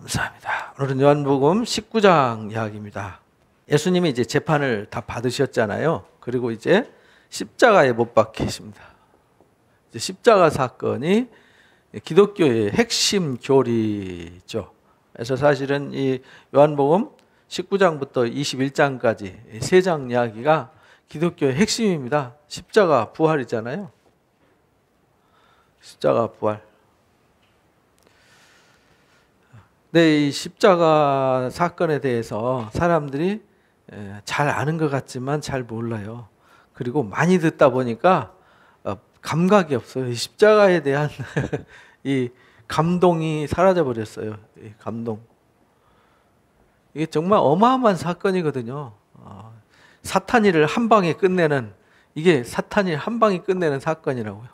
감사합니다. 오늘은 요한복음 19장 이야기입니다. 예수님이 이제 재판을 다 받으셨잖아요. 그리고 이제 십자가에 못 박히십니다. 이제 십자가 사건이 기독교의 핵심 교리죠. 그래서 사실은 이 요한복음 19장부터 21장까지 세 장 이야기가 기독교의 핵심입니다. 십자가 부활이잖아요. 십자가 부활. 네, 이 십자가 사건에 대해서 사람들이 잘 아는 것 같지만 잘 몰라요. 그리고 많이 듣다 보니까 감각이 없어요. 이 십자가에 대한 이 감동이 사라져 버렸어요. 이 감동. 이게 정말 어마어마한 사건이거든요. 사탄이를 한 방에 끝내는, 이게 사탄이 한 방에 끝내는 사건이라고요.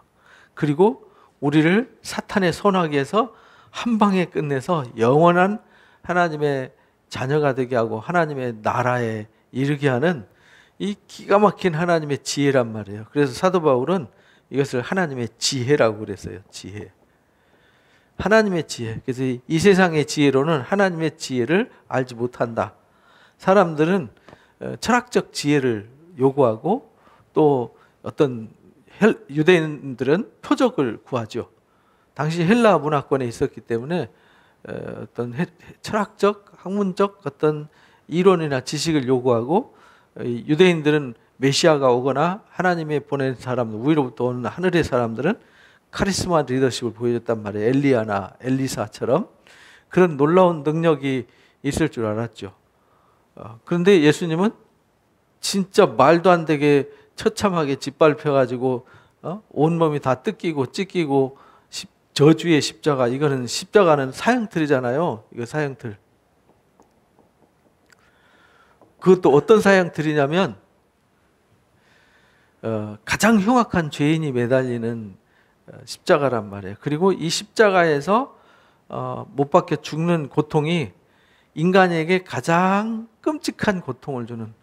그리고 우리를 사탄의 손아귀에서 한 방에 끝내서 영원한 하나님의 자녀가 되게 하고 하나님의 나라에 이르게 하는 이 기가 막힌 하나님의 지혜란 말이에요. 그래서 사도 바울은 이것을 하나님의 지혜라고 그랬어요. 지혜. 하나님의 지혜. 그래서 이 세상의 지혜로는 하나님의 지혜를 알지 못한다. 사람들은 철학적 지혜를 요구하고 또 어떤 유대인들은 표적을 구하죠. 당시 헬라 문화권에 있었기 때문에 어떤 철학적, 학문적 어떤 이론이나 지식을 요구하고, 유대인들은 메시아가 오거나 하나님의 보낸 사람, 위로부터 오는 하늘의 사람들은 카리스마 리더십을 보여줬단 말이에요. 엘리야나 엘리사처럼 그런 놀라운 능력이 있을 줄 알았죠. 그런데 예수님은 진짜 말도 안 되게 처참하게 짓밟혀가지고 온몸이 다 뜯기고 찢기고 저주의 십자가, 이거는 십자가는 사형틀이잖아요. 이거 사형틀. 그것도 어떤 사형틀이냐면 가장 흉악한 죄인이 매달리는 십자가란 말이에요. 그리고 이 십자가에서 못 박혀 죽는 고통이 인간에게 가장 끔찍한 고통을 주는,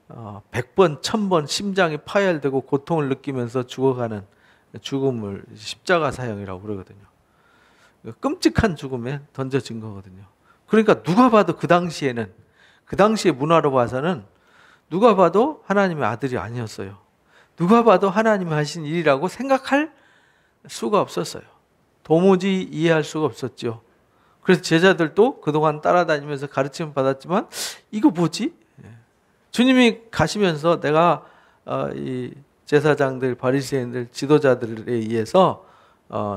100번, 1000번 심장이 파열되고 고통을 느끼면서 죽어가는 죽음을 십자가 사형이라고 그러거든요. 끔찍한 죽음에 던져진 거거든요. 그러니까 누가 봐도 그 당시에는, 그 당시의 문화로 봐서는 누가 봐도 하나님의 아들이 아니었어요. 누가 봐도 하나님이 하신 일이라고 생각할 수가 없었어요. 도무지 이해할 수가 없었죠. 그래서 제자들도 그동안 따라다니면서 가르침을 받았지만 이거 뭐지? 주님이 가시면서 내가 이 제사장들, 바리새인들, 지도자들에 의해서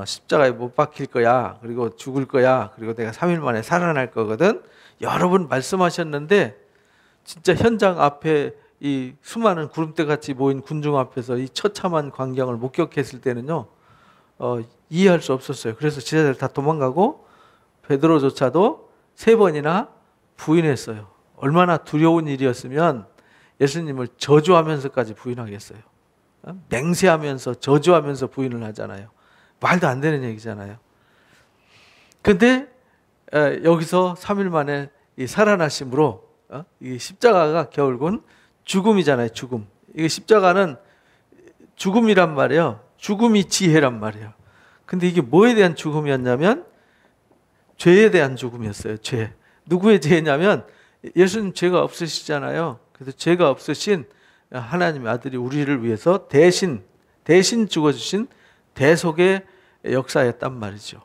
십자가에 못 박힐 거야. 그리고 죽을 거야. 그리고 내가 3일 만에 살아날 거거든. 여러 번 말씀하셨는데 진짜 현장 앞에 이 수많은 구름대같이 모인 군중 앞에서 이 처참한 광경을 목격했을 때는요, 이해할 수 없었어요. 그래서 제자들 다 도망가고 베드로조차도 3번이나 부인했어요. 얼마나 두려운 일이었으면 예수님을 저주하면서까지 부인하겠어요. 맹세하면서 저주하면서 부인을 하잖아요. 말도 안 되는 얘기잖아요. 근데 여기서 3일 만에 이 살아나심으로 이 십자가가 결국은 죽음이잖아요. 죽음. 이 십자가는 죽음이란 말이에요. 죽음이 지혜란 말이에요. 근데 이게 뭐에 대한 죽음이었냐면 죄에 대한 죽음이었어요. 죄. 누구의 죄냐면 예수님 죄가 없으시잖아요. 그래서 죄가 없으신 하나님의 아들이 우리를 위해서 대신 죽어주신 대속의 역사였단 말이죠.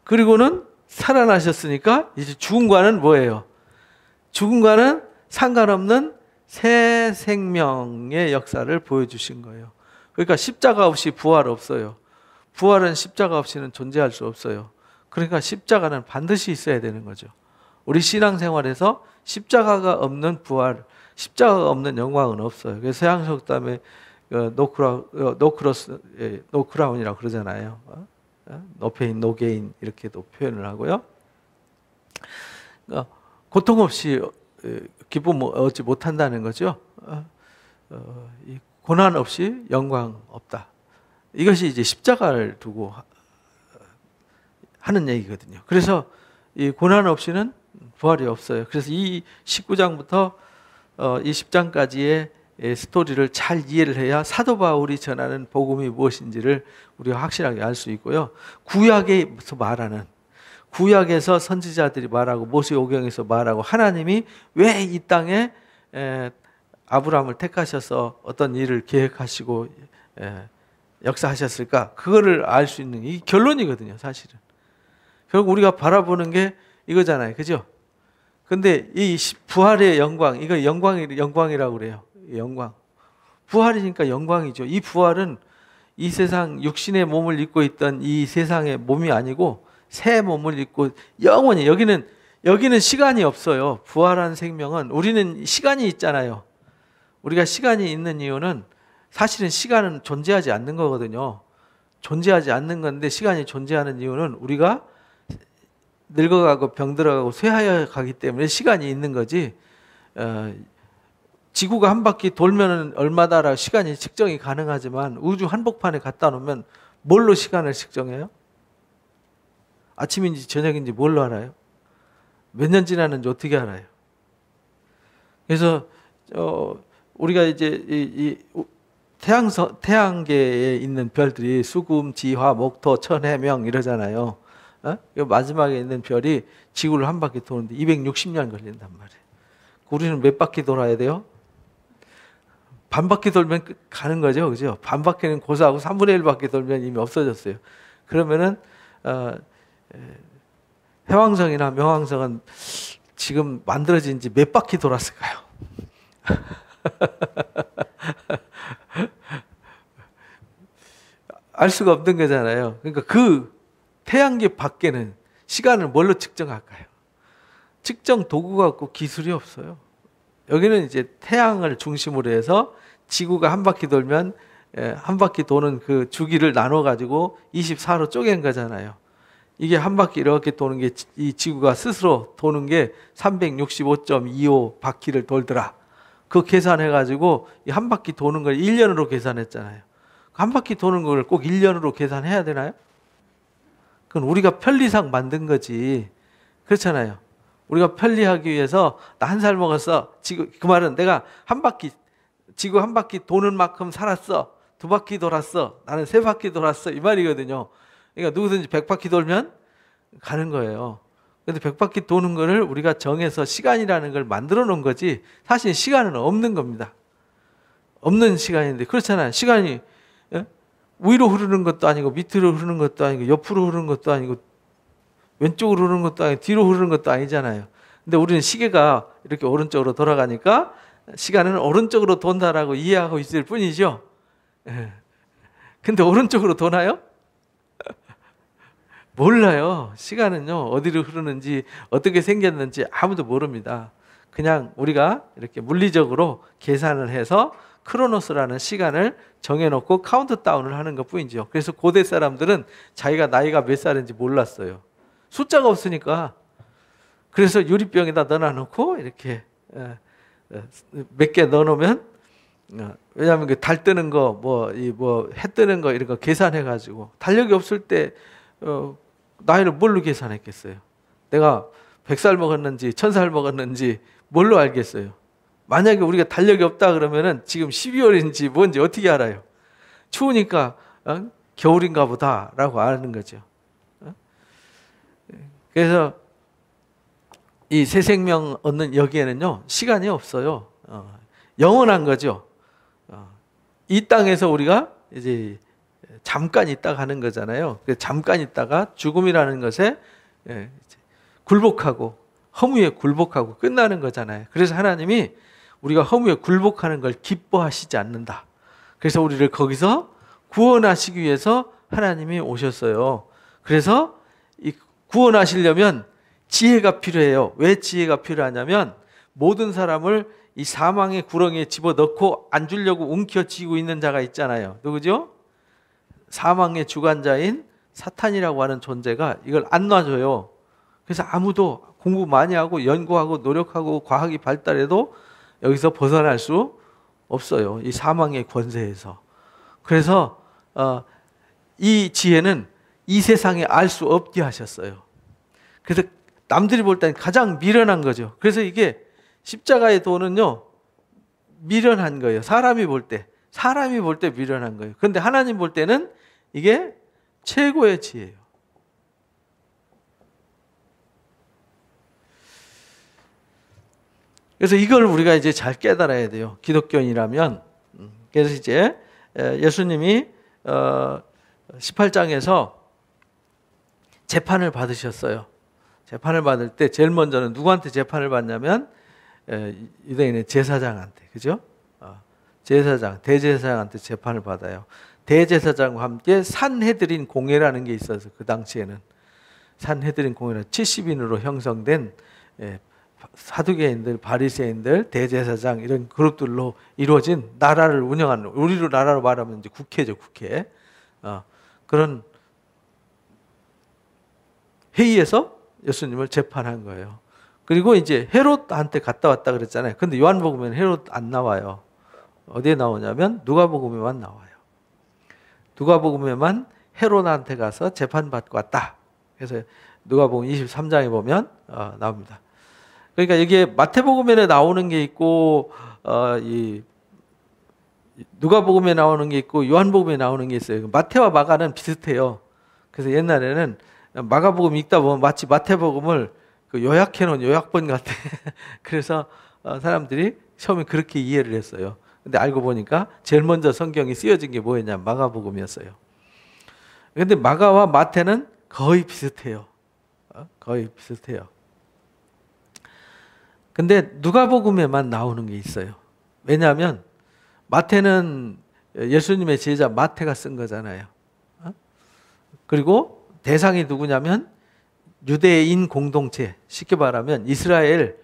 그리고는 살아나셨으니까 이제 죽음과는 뭐예요? 죽음과는 상관없는 새 생명의 역사를 보여주신 거예요. 그러니까 십자가 없이 부활 없어요. 부활은 십자가 없이는 존재할 수 없어요. 그러니까 십자가는 반드시 있어야 되는 거죠. 우리 신앙생활에서 십자가가 없는 부활, 십자가가 없는 영광은 없어요. 그래서 서양석담에 노크라운이라고 그러잖아요. 노페인, 노게인 이렇게도 표현을 하고요. 고통 없이 기쁨 얻지 못한다는 거죠. 고난 없이 영광 없다. 이것이 이제 십자가를 두고 하는 얘기거든요. 그래서 이 고난 없이는 부활이 없어요. 그래서 이 19장부터 이 10장까지의 스토리를 잘 이해를 해야 사도 바울이 전하는 복음이 무엇인지를 우리가 확실하게 알 수 있고요. 구약에서 말하는 구약에서 선지자들이 말하고 모세오경에서 말하고 하나님이 왜 이 땅에 아브라함을 택하셔서 어떤 일을 계획하시고 역사하셨을까? 그거를 알 수 있는 이 결론이거든요, 사실은. 결국 우리가 바라보는 게 이거잖아요, 그죠? 근데 이 부활의 영광, 이거 영광이라고 그래요. 영광. 부활이니까 영광이죠. 이 부활은 이 세상 육신의 몸을 입고 있던 이 세상의 몸이 아니고 새 몸을 입고 영원히, 여기는 시간이 없어요. 부활한 생명은, 우리는 시간이 있잖아요. 우리가 시간이 있는 이유는 사실은 시간은 존재하지 않는 거거든요. 존재하지 않는 건데 시간이 존재하는 이유는 우리가 늙어가고 병들어가고 쇠하여 가기 때문에 시간이 있는 거지. 지구가 한 바퀴 돌면 얼마다라고 시간이 측정이 가능하지만 우주 한복판에 갖다 놓으면 뭘로 시간을 측정해요? 아침인지 저녁인지 뭘로 알아요? 몇 년 지났는지 어떻게 알아요? 그래서 우리가 이제 이 태양계에 있는 별들이 수금, 지화, 목토, 천, 해, 명 이러잖아요. 마지막에 있는 별이 지구를 한 바퀴 도는데 260년 걸린단 말이에요. 우리는 몇 바퀴 돌아야 돼요? 반 바퀴 돌면 가는 거죠, 그죠? 반 바퀴는 고사하고 3분의 1 바퀴 돌면 이미 없어졌어요. 그러면은 해왕성이나 명왕성은 지금 만들어진 지 몇 바퀴 돌았을까요? 알 수가 없는 거잖아요. 그러니까 그 태양계 밖에는 시간을 뭘로 측정할까요? 측정 도구가 없고 기술이 없어요. 여기는 이제 태양을 중심으로 해서 지구가 한 바퀴 돌면 한 바퀴 도는 그 주기를 나눠 가지고 24로 쪼갠 거잖아요. 이게 한 바퀴 이렇게 도는 게, 이 지구가 스스로 도는 게 365.25 바퀴를 돌더라. 그 계산해 가지고 한 바퀴 도는 걸 1년으로 계산했잖아요. 한 바퀴 도는 걸 꼭 1년으로 계산해야 되나요? 그건 우리가 편리상 만든 거지. 그렇잖아요. 우리가 편리하기 위해서 나 한 살 먹었어. 그 말은 내가 지구 한 바퀴 도는 만큼 살았어. 2바퀴 돌았어. 나는 3바퀴 돌았어. 이 말이거든요. 그러니까 누구든지 100바퀴 돌면 가는 거예요. 근데 100바퀴 도는 거를 우리가 정해서 시간이라는 걸 만들어 놓은 거지, 사실 시간은 없는 겁니다. 없는 시간인데, 그렇잖아요. 시간이 위로 흐르는 것도 아니고 밑으로 흐르는 것도 아니고 옆으로 흐르는 것도 아니고 왼쪽으로 흐르는 것도 아니고 뒤로 흐르는 것도 아니잖아요. 근데 우리는 시계가 이렇게 오른쪽으로 돌아가니까 시간은 오른쪽으로 돈다라고 이해하고 있을 뿐이죠. 근데 오른쪽으로 도나요? 몰라요. 시간은요, 어디로 흐르는지 어떻게 생겼는지 아무도 모릅니다. 그냥 우리가 이렇게 물리적으로 계산을 해서 크로노스라는 시간을 정해놓고 카운트다운을 하는 것 뿐이죠. 그래서 고대 사람들은 자기가 나이가 몇 살인지 몰랐어요. 숫자가 없으니까. 그래서 유리병에다 넣어놓고 이렇게 몇 개 넣어놓으면, 왜냐하면 그 달 뜨는 거, 해 뜨는 거 이런 거 계산해가지고, 달력이 없을 때 나이를 뭘로 계산했겠어요? 내가 100살 먹었는지 1000살 먹었는지 뭘로 알겠어요? 만약에 우리가 달력이 없다 그러면은 지금 12월인지 뭔지 어떻게 알아요? 추우니까 겨울인가 보다라고 아는 거죠. 그래서 이 새 생명 얻는 여기에는요, 시간이 없어요. 영원한 거죠. 이 땅에서 우리가 이제 잠깐 있다가 하는 거잖아요. 잠깐 있다가 죽음이라는 것에 굴복하고 허무에 굴복하고 끝나는 거잖아요. 그래서 하나님이 우리가 허무에 굴복하는 걸 기뻐하시지 않는다. 그래서 우리를 거기서 구원하시기 위해서 하나님이 오셨어요. 그래서 이 구원하시려면 지혜가 필요해요. 왜 지혜가 필요하냐면, 모든 사람을 이 사망의 구렁이에 집어넣고 안 주려고 움켜쥐고 있는 자가 있잖아요. 누구죠? 사망의 주관자인 사탄이라고 하는 존재가 이걸 안 놔줘요. 그래서 아무도 공부 많이 하고 연구하고 노력하고 과학이 발달해도 여기서 벗어날 수 없어요. 이 사망의 권세에서. 그래서 이 지혜는 이 세상에 알 수 없게 하셨어요. 그래서 남들이 볼 때는 가장 미련한 거죠. 그래서 이게 십자가의 도는요, 미련한 거예요. 사람이 볼 때 미련한 거예요. 그런데 하나님 볼 때는 이게 최고의 지혜예요. 그래서 이걸 우리가 이제 잘 깨달아야 돼요. 기독교인이라면. 그래서 이제 예수님이 18장에서 재판을 받으셨어요. 재판을 받을 때 제일 먼저는 누구한테 재판을 받냐면 유대인의 제사장한테, 그죠? 제사장, 대제사장한테 재판을 받아요. 대제사장과 함께 산헤드린 공회라는 게 있어서 그 당시에는 산헤드린 공회는 70인으로 형성된 사두개인들, 바리새인들, 대제사장 이런 그룹들로 이루어진 나라를 운영하는, 우리로 나라로 말하면 이제 국회죠, 국회. 그런 회의에서 예수님을 재판한 거예요. 그리고 이제 헤롯한테 갔다 왔다 그랬잖아요. 근데 요한복음에는 헤롯 안 나와요. 어디에 나오냐면 누가복음에만 나와요. 누가복음에만 헤롯한테 가서 재판받고 왔다. 그래서 누가복음 23장에 보면 나옵니다. 그러니까 이게 마태복음에 나오는 게 있고 이 누가복음에 나오는 게 있고 요한복음에 나오는 게 있어요. 마태와 마가는 비슷해요. 그래서 옛날에는 마가복음 읽다 보면 마치 마태복음을 그 요약해 놓은 요약본 같아. 그래서 사람들이 처음에 그렇게 이해를 했어요. 근데 알고 보니까 제일 먼저 성경이 쓰여진 게 뭐였냐, 마가복음이었어요. 근데 마가와 마태는 거의 비슷해요. 거의 비슷해요. 근데 누가복음에만 나오는 게 있어요. 왜냐하면 마태는 예수님의 제자 마태가 쓴 거잖아요. 그리고 대상이 누구냐면 유대인 공동체, 쉽게 말하면 이스라엘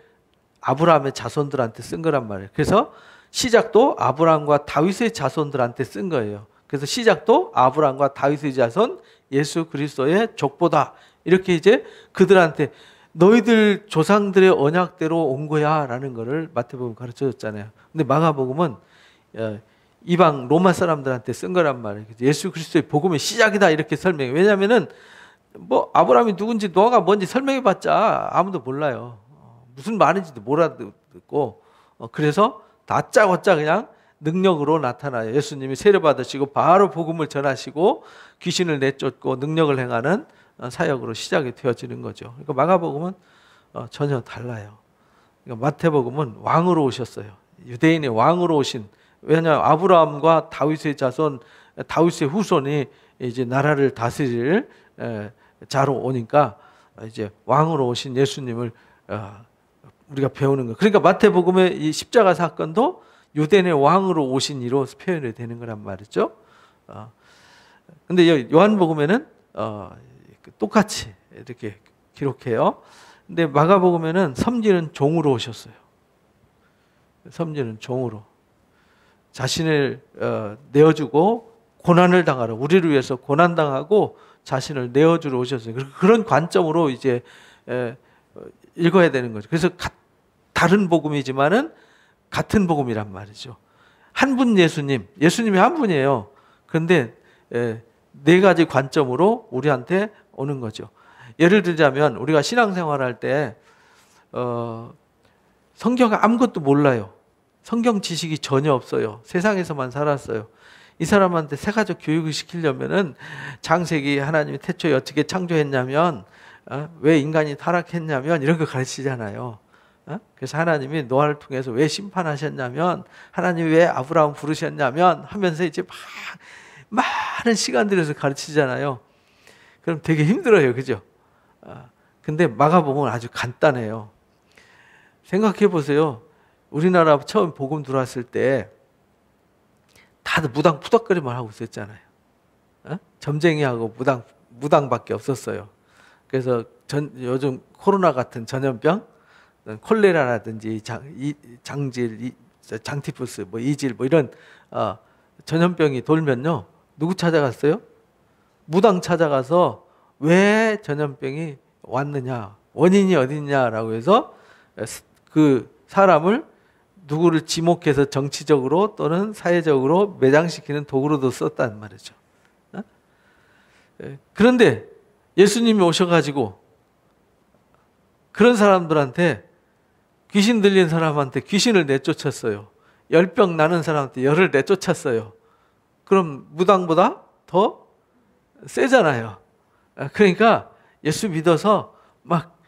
아브라함의 자손들한테 쓴 거란 말이에요. 그래서 시작도 아브라함과 다윗의 자손들한테 쓴 거예요. 그래서 시작도 아브라함과 다윗의 자손 예수 그리스도의 족보다, 이렇게 이제 그들한테 너희들 조상들의 언약대로 온 거야 라는 거를 마태복음 가르쳐 줬잖아요. 근데 마가복음은 이방 로마 사람들한테 쓴 거란 말이에요. 예수 그리스도의 복음의 시작이다 이렇게 설명해요. 왜냐하면은 뭐 아브라함이 누군지 노아가 뭔지 설명해봤자 아무도 몰라요. 무슨 말인지도 못 알아듣고, 그래서 다짜고짜 그냥 능력으로 나타나요. 예수님이 세례 받으시고 바로 복음을 전하시고 귀신을 내쫓고 능력을 행하는 사역으로 시작이 되어지는 거죠. 그러니까 마가복음은 전혀 달라요. 그러니까 마태복음은 왕으로 오셨어요. 유대인의 왕으로 오신, 왜냐하면 아브라함과 다윗의 자손, 다윗의 후손이 이제 나라를 다스릴 자로 오니까 이제 왕으로 오신 예수님을 우리가 배우는 거예요. 그러니까 마태복음의 이 십자가 사건도 유대인의 왕으로 오신 이로 표현이 되는 거란 말이죠. 근데 요한복음에는 똑같이 이렇게 기록해요. 근데 마가복음에는 섬기는 종으로 오셨어요. 섬기는 종으로 자신을 내어주고 고난을 당하러, 우리를 위해서 고난 당하고 자신을 내어주러 오셨어요. 그런 관점으로 이제 읽어야 되는 거죠. 그래서 다른 복음이지만은 같은 복음이란 말이죠. 한 분 예수님이 한 분이에요. 그런데 네 가지 관점으로 우리한테 오는 거죠. 예를 들자면 우리가 신앙생활할 때 성경 아무것도 몰라요. 성경 지식이 전혀 없어요. 세상에서만 살았어요. 이 사람한테 세가족 교육을 시키려면은 창세기 하나님이 태초에 어떻게 창조했냐면 왜 인간이 타락했냐면 이런 거 가르치잖아요. 그래서 하나님이 노아를 통해서 왜 심판하셨냐면, 하나님이 왜 아브라함 부르셨냐면 하면서 이제 많은 시간 들여서 가르치잖아요. 그럼 되게 힘들어요. 그죠? 근데 마가복음은 아주 간단해요. 생각해 보세요. 우리나라 처음 복음 들어왔을 때 다들 무당 푸덕거리만 하고 있었잖아요. 점쟁이하고 무당밖에 없었어요. 그래서 요즘 코로나 같은 전염병, 콜레라라든지 장질, 장티푸스, 뭐 이질, 뭐 이런 전염병이 돌면요, 누구 찾아갔어요? 무당 찾아가서 왜 전염병이 왔느냐, 원인이 어디냐라고 해서 그 사람을 누구를 지목해서 정치적으로 또는 사회적으로 매장시키는 도구로도 썼단 말이죠. 그런데 예수님이 오셔가지고 그런 사람들한테, 귀신 들린 사람한테 귀신을 내쫓았어요. 열병 나는 사람한테 열을 내쫓았어요. 그럼 무당보다 더 세잖아요. 그러니까 예수 믿어서 막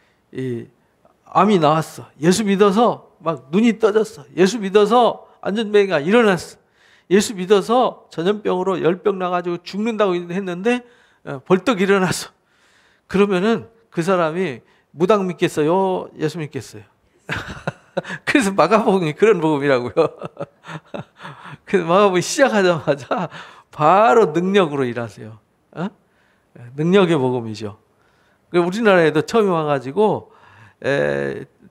암이 나왔어. 예수 믿어서 막 눈이 떠졌어. 예수 믿어서 안전병이가 일어났어. 예수 믿어서 전염병으로 10병 나가지고 죽는다고 했는데 벌떡 일어났어. 그러면은 그 사람이 무당 믿겠어요? 예수 믿겠어요? 그래서 마가복음이 그런 복음이라고요. 그래서 마가복음 시작하자마자 바로 능력으로 일하세요. 능력의 복음이죠. 우리나라에도 처음 와가지고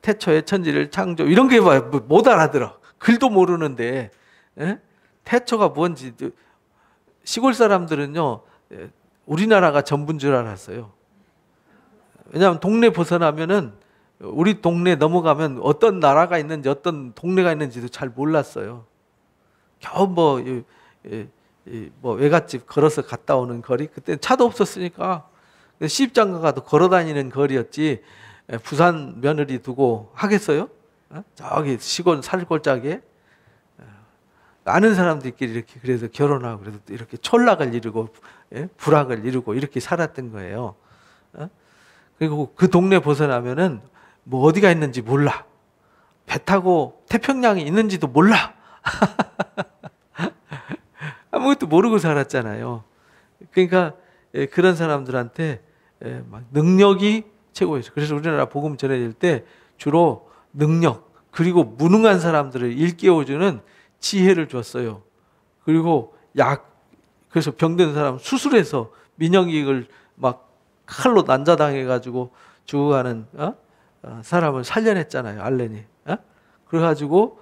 태초에 천지를 창조 이런 게 못 알아들어. 글도 모르는데 태초가 뭔지 시골 사람들은요 우리나라가 전부인 줄 알았어요. 왜냐하면 동네 벗어나면은 우리 동네 넘어가면 어떤 나라가 있는지 어떤 동네가 있는지도 잘 몰랐어요. 겨우 뭐 외갓집 걸어서 갔다 오는 거리, 그때 차도 없었으니까 시집장가 가도 걸어 다니는 거리였지 부산 며느리 두고 하겠어요? 저기 시골 산골짜기에 아는 사람들끼리 이렇게 그래서 결혼하고 그래서 이렇게 촌락을 이루고 불악을 이루고 이렇게 살았던 거예요. 그리고 그 동네 벗어나면은 뭐 어디가 있는지 몰라. 배 타고 태평양이 있는지도 몰라. 아무것도 모르고 살았잖아요. 그러니까 그런 사람들한테 막 능력이 최고예요. 그래서 우리나라 복음 전해질 때 주로 능력 그리고 무능한 사람들을 일깨워주는 지혜를 줬어요. 그리고 그래서 병든 사람 수술해서 민영익을 막 칼로 난자당해가지고 죽어가는 사람을 살려냈잖아요. 알렌이. 그래가지고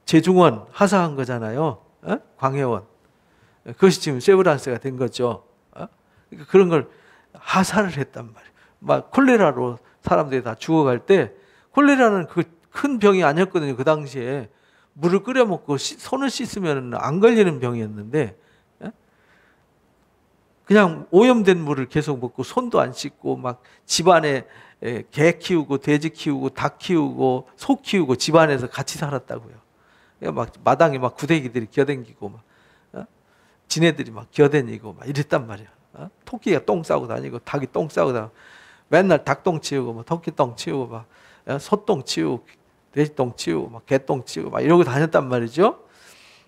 재중원 하사한 거잖아요. 광해원. 그것이 지금 세브란스가 된 거죠. 그러니까 그런 걸 하사를 했단 말이에요. 막 콜레라로 사람들이 다 죽어갈 때 콜레라는 그 큰 병이 아니었거든요. 그 당시에 물을 끓여 먹고 손을 씻으면 안 걸리는 병이었는데 그냥 오염된 물을 계속 먹고 손도 안 씻고 막 집안에 개 키우고 돼지 키우고 닭 키우고 소 키우고 집안에서 같이 살았다고요. 막 마당에 막 구데기들이 기어다니고 막 지네들이 막 기어다니고 막 이랬단 말이야. 토끼가 똥 싸고 다니고 닭이 똥 싸고 다니고 맨날 닭똥 치우고 막 토끼 똥 치우고 막 소똥 치우고 돼지 똥 치우고 막 개똥 치우고 막 이러고 다녔단 말이죠.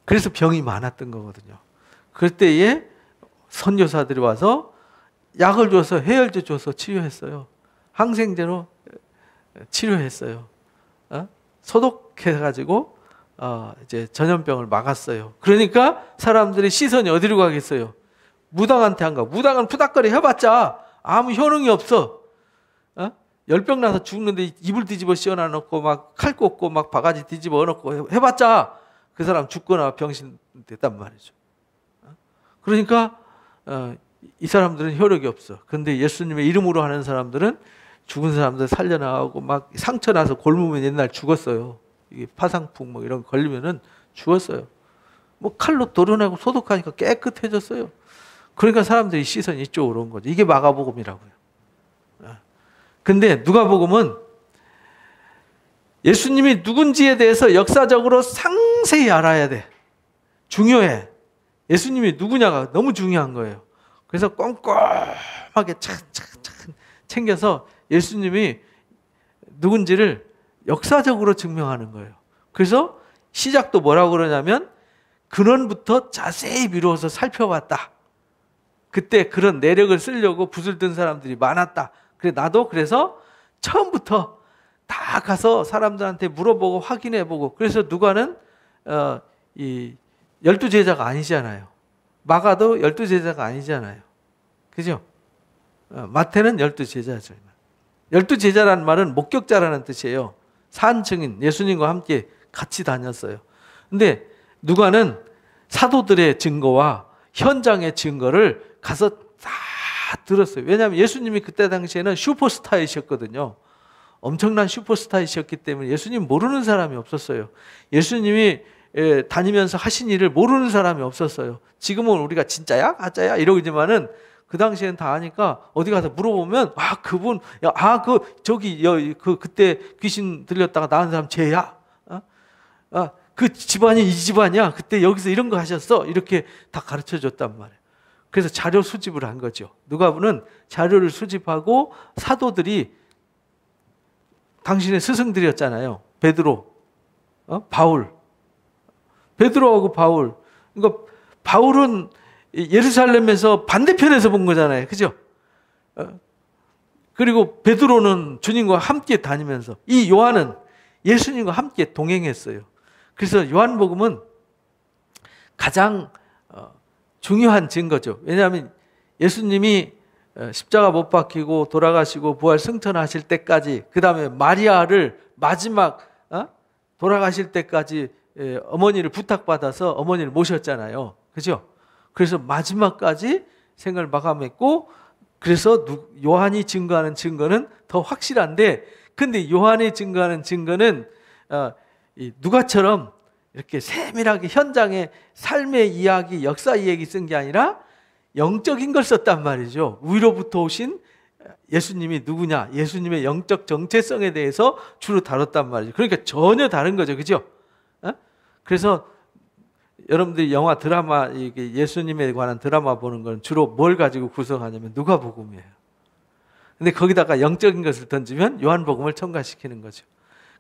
그래서 병이 많았던 거거든요. 그럴 때에 선교사들이 와서 약을 줘서 해열제 줘서 치료했어요. 항생제로 치료했어요. 소독해가지고 이제 전염병을 막았어요. 그러니까 사람들이 시선이 어디로 가겠어요? 무당한테 안 가. 무당은 푸닥거리 해봤자 아무 효능이 없어. 10병 나서 죽는데 이불 뒤집어 씌워놔 놓고 막 칼 꽂고 막 바가지 뒤집어 놓고 해봤자 그 사람 죽거나 병신 됐단 말이죠. 그러니까 이 사람들은 효력이 없어. 그런데 예수님의 이름으로 하는 사람들은 죽은 사람들 살려나가고 막 상처 나서 골무면 옛날 죽었어요. 이게 파상풍 뭐 이런 거 걸리면은 죽었어요. 뭐 칼로 도려내고 소독하니까 깨끗해졌어요. 그러니까 사람들이 시선이 이쪽으로 온 거죠. 이게 마가복음이라고요. 근데 누가복음은 예수님이 누군지에 대해서 역사적으로 상세히 알아야 돼. 중요해. 예수님이 누구냐가 너무 중요한 거예요. 그래서 꼼꼼하게 차근차근 챙겨서 예수님이 누군지를 역사적으로 증명하는 거예요. 그래서 시작도 뭐라고 그러냐면 근원부터 자세히 미루어서 살펴봤다. 그때 그런 내력을 쓰려고 붓을 든 사람들이 많았다. 그래 나도 그래서 처음부터 다 가서 사람들한테 물어보고 확인해보고 그래서 누가는 이 12제자가 아니잖아요. 마가도 12제자가 아니잖아요. 그죠? 마태는 12제자죠. 12제자라는 말은 목격자라는 뜻이에요. 산증인, 예수님과 함께 같이 다녔어요. 근데 누가는 사도들의 증거와 현장의 증거를 가서 다 들었어요. 왜냐하면 예수님이 그때 당시에는 슈퍼스타이셨거든요. 엄청난 슈퍼스타이셨기 때문에 예수님 모르는 사람이 없었어요. 예수님이 다니면서 하신 일을 모르는 사람이 없었어요. 지금은 우리가 진짜야? 가짜야? 이러지만은 그 당시엔 다 아니까 어디 가서 물어보면 그분 그때 귀신 들렸다가 나은 사람 쟤야? 그 집안이 이 집안이야? 그때 여기서 이런 거 하셨어? 이렇게 다 가르쳐 줬단 말이에요. 그래서 자료 수집을 한 거죠. 누가는 자료를 수집하고 사도들이 당신의 스승들이었잖아요. 베드로, 바울. 베드로하고 바울. 그러니까 바울은 예루살렘에서 반대편에서 본 거잖아요. 그죠? 그리고 베드로는 주님과 함께 다니면서, 이 요한은 예수님과 함께 동행했어요. 그래서 요한복음은 가장 중요한 증거죠. 왜냐하면 예수님이 십자가 못 박히고 돌아가시고 부활 승천하실 때까지, 그 다음에 마리아를 마지막 돌아가실 때까지 어머니를 부탁받아서 어머니를 모셨잖아요. 그죠? 그래서 마지막까지 생을 마감했고, 그래서 요한이 증거하는 증거는 더 확실한데, 근데 요한이 증거하는 증거는 누가처럼 이렇게 세밀하게 현장의 삶의 이야기, 역사 이야기 쓴 게 아니라 영적인 걸 썼단 말이죠. 위로부터 오신 예수님이 누구냐, 예수님의 영적 정체성에 대해서 주로 다뤘단 말이죠. 그러니까 전혀 다른 거죠. 그죠? 그래서 여러분들이 영화, 드라마, 예수님에 관한 드라마 보는 건 주로 뭘 가지고 구성하냐면 누가복음이에요. 근데 거기다가 영적인 것을 던지면 요한복음을 첨가시키는 거죠.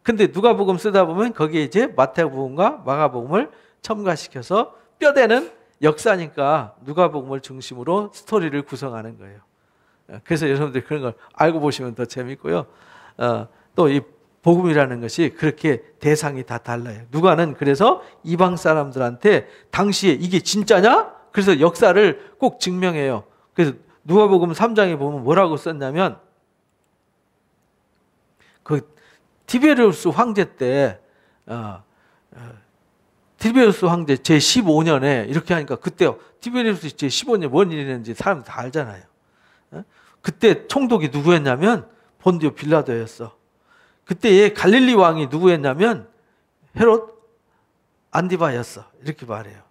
근데 누가복음 쓰다 보면 거기에 이제 마태복음과 마가복음을 첨가시켜서 뼈대는 역사니까 누가복음을 중심으로 스토리를 구성하는 거예요. 그래서 여러분들이 그런 걸 알고 보시면 더 재밌고요. 또 이 복음이라는 것이 그렇게 대상이 다 달라요. 누가는 그래서 이방 사람들한테 당시에 이게 진짜냐? 그래서 역사를 꼭 증명해요. 그래서 누가복음 3장에 보면 뭐라고 썼냐면, 그 티베리우스 황제 때 티베리우스 황제 제15년에 이렇게 하니까, 그때 티베리우스 제15년 뭔 일이었는지 사람들 다 알잖아요. 그때 총독이 누구였냐면 본디오 빌라도였어. 그때 갈릴리 왕이 누구였냐면 헤롯 안디바였어. 이렇게 말해요.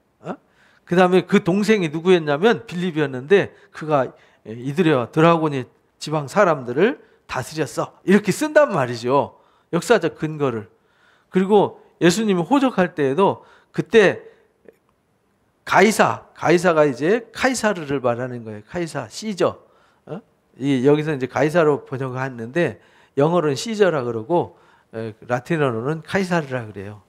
그 다음에 그 동생이 누구였냐면 빌립이었는데, 그가 이드레와 드라고니 지방 사람들을 다스렸어. 이렇게 쓴단 말이죠. 역사적 근거를. 그리고 예수님이 호적할 때에도 그때 가이사가 이제 카이사르를 말하는 거예요. 카이사, 시저. 여기서 이제 가이사로 번역했는데 영어로는 시저라 그러고 라틴어로는 카이사르라 그래요.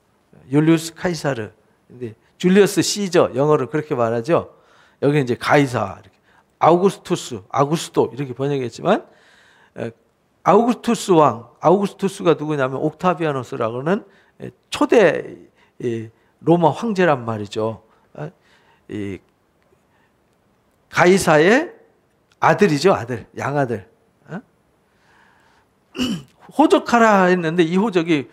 율리우스 카이사르. 근데 줄리어스 시저, 영어로 그렇게 말하죠. 여기 이제 가이사, 이렇게. 아우구스토 이렇게 번역했지만, 아우구스투스 왕, 아우구스투스가 누구냐면 옥타비아노스라고는 초대 로마 황제란 말이죠. 가이사의 아들이죠, 아들, 양아들. 호적하라 했는데 이 호적이